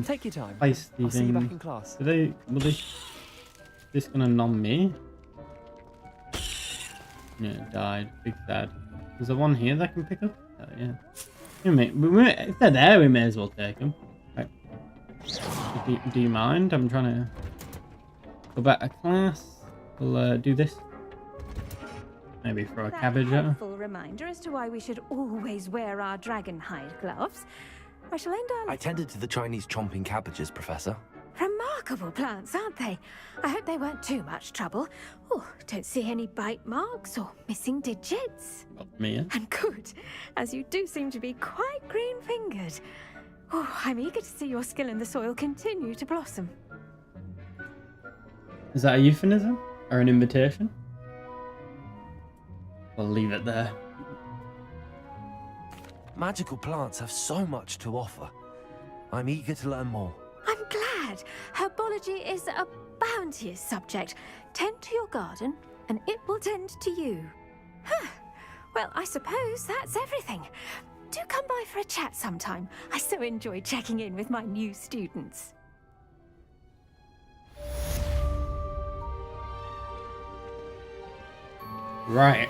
Take your time. Feisty I'll see you back things. in class. Will they... This gonna nom me? Yeah, it died. Big sad. Is there one here that I can pick up? Oh, yeah. If they're there, we may as well take them. Right. Do you mind? I'm trying to go back to class. We'll do this. Maybe throw a cabbage at her. Helpful reminder as to why we should always wear our dragon hide gloves. I shall end our... I tended to the Chinese chomping cabbages, Professor. Remarkable plants, aren't they? I hope they weren't too much trouble. Oh, don't see any bite marks or missing digits. Not me. And good, as you do seem to be quite green-fingered. Oh, I'm eager to see your skill in the soil continue to blossom. Is that a euphemism? Or an invitation? We'll leave it there. Magical plants have so much to offer. I'm eager to learn more. I'm glad. Herbology is a bounteous subject. Tend to your garden, and it will tend to you. Huh. Well, I suppose that's everything. Do come by for a chat sometime. I so enjoy checking in with my new students. Right.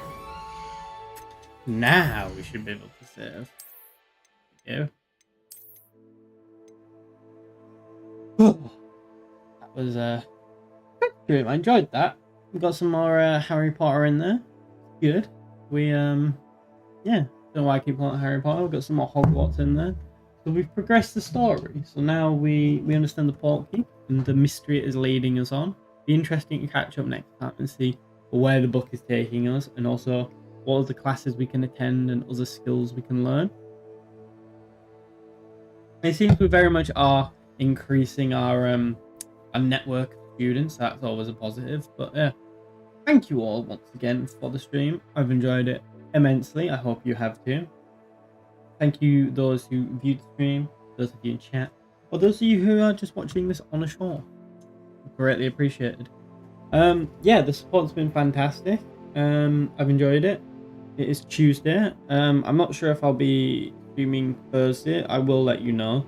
Now we should be able to save. Yeah. That was good. I enjoyed that. We got some more Harry Potter in there. Good. We yeah. Don't know why I keep calling it Harry Potter. We've got some more Hogwarts in there. So we've progressed the story. So now we understand the portkey and the mystery it is leading us on. Be interesting to catch up next time and see where the book is taking us, and also what other classes we can attend and other skills we can learn. It seems we very much are increasing our network of students. That's always a positive. But yeah, thank you all once again for the stream. I've enjoyed it immensely. I hope you have too. Thank you those who viewed the stream, those of you in chat, or those of you who are just watching this on a shore. Greatly appreciated. Yeah, the support's been fantastic. I've enjoyed it. It is Tuesday. I'm not sure if I'll be streaming Thursday. I will let you know.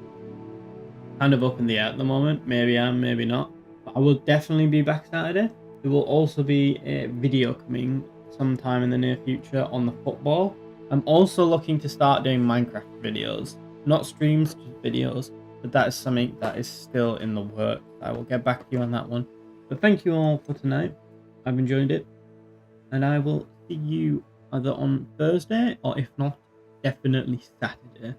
Kind of up in the air at the moment. Maybe I am, maybe not. But I will definitely be back Saturday. There will also be a video coming sometime in the near future on the football. I'm also looking to start doing Minecraft videos. Not streams, just videos. But that is something that is still in the works. I will get back to you on that one. But thank you all for tonight. I've enjoyed it. And I will see you either on Thursday, or if not, definitely Saturday.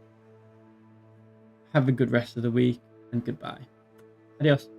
Have a good rest of the week, and goodbye. Adios.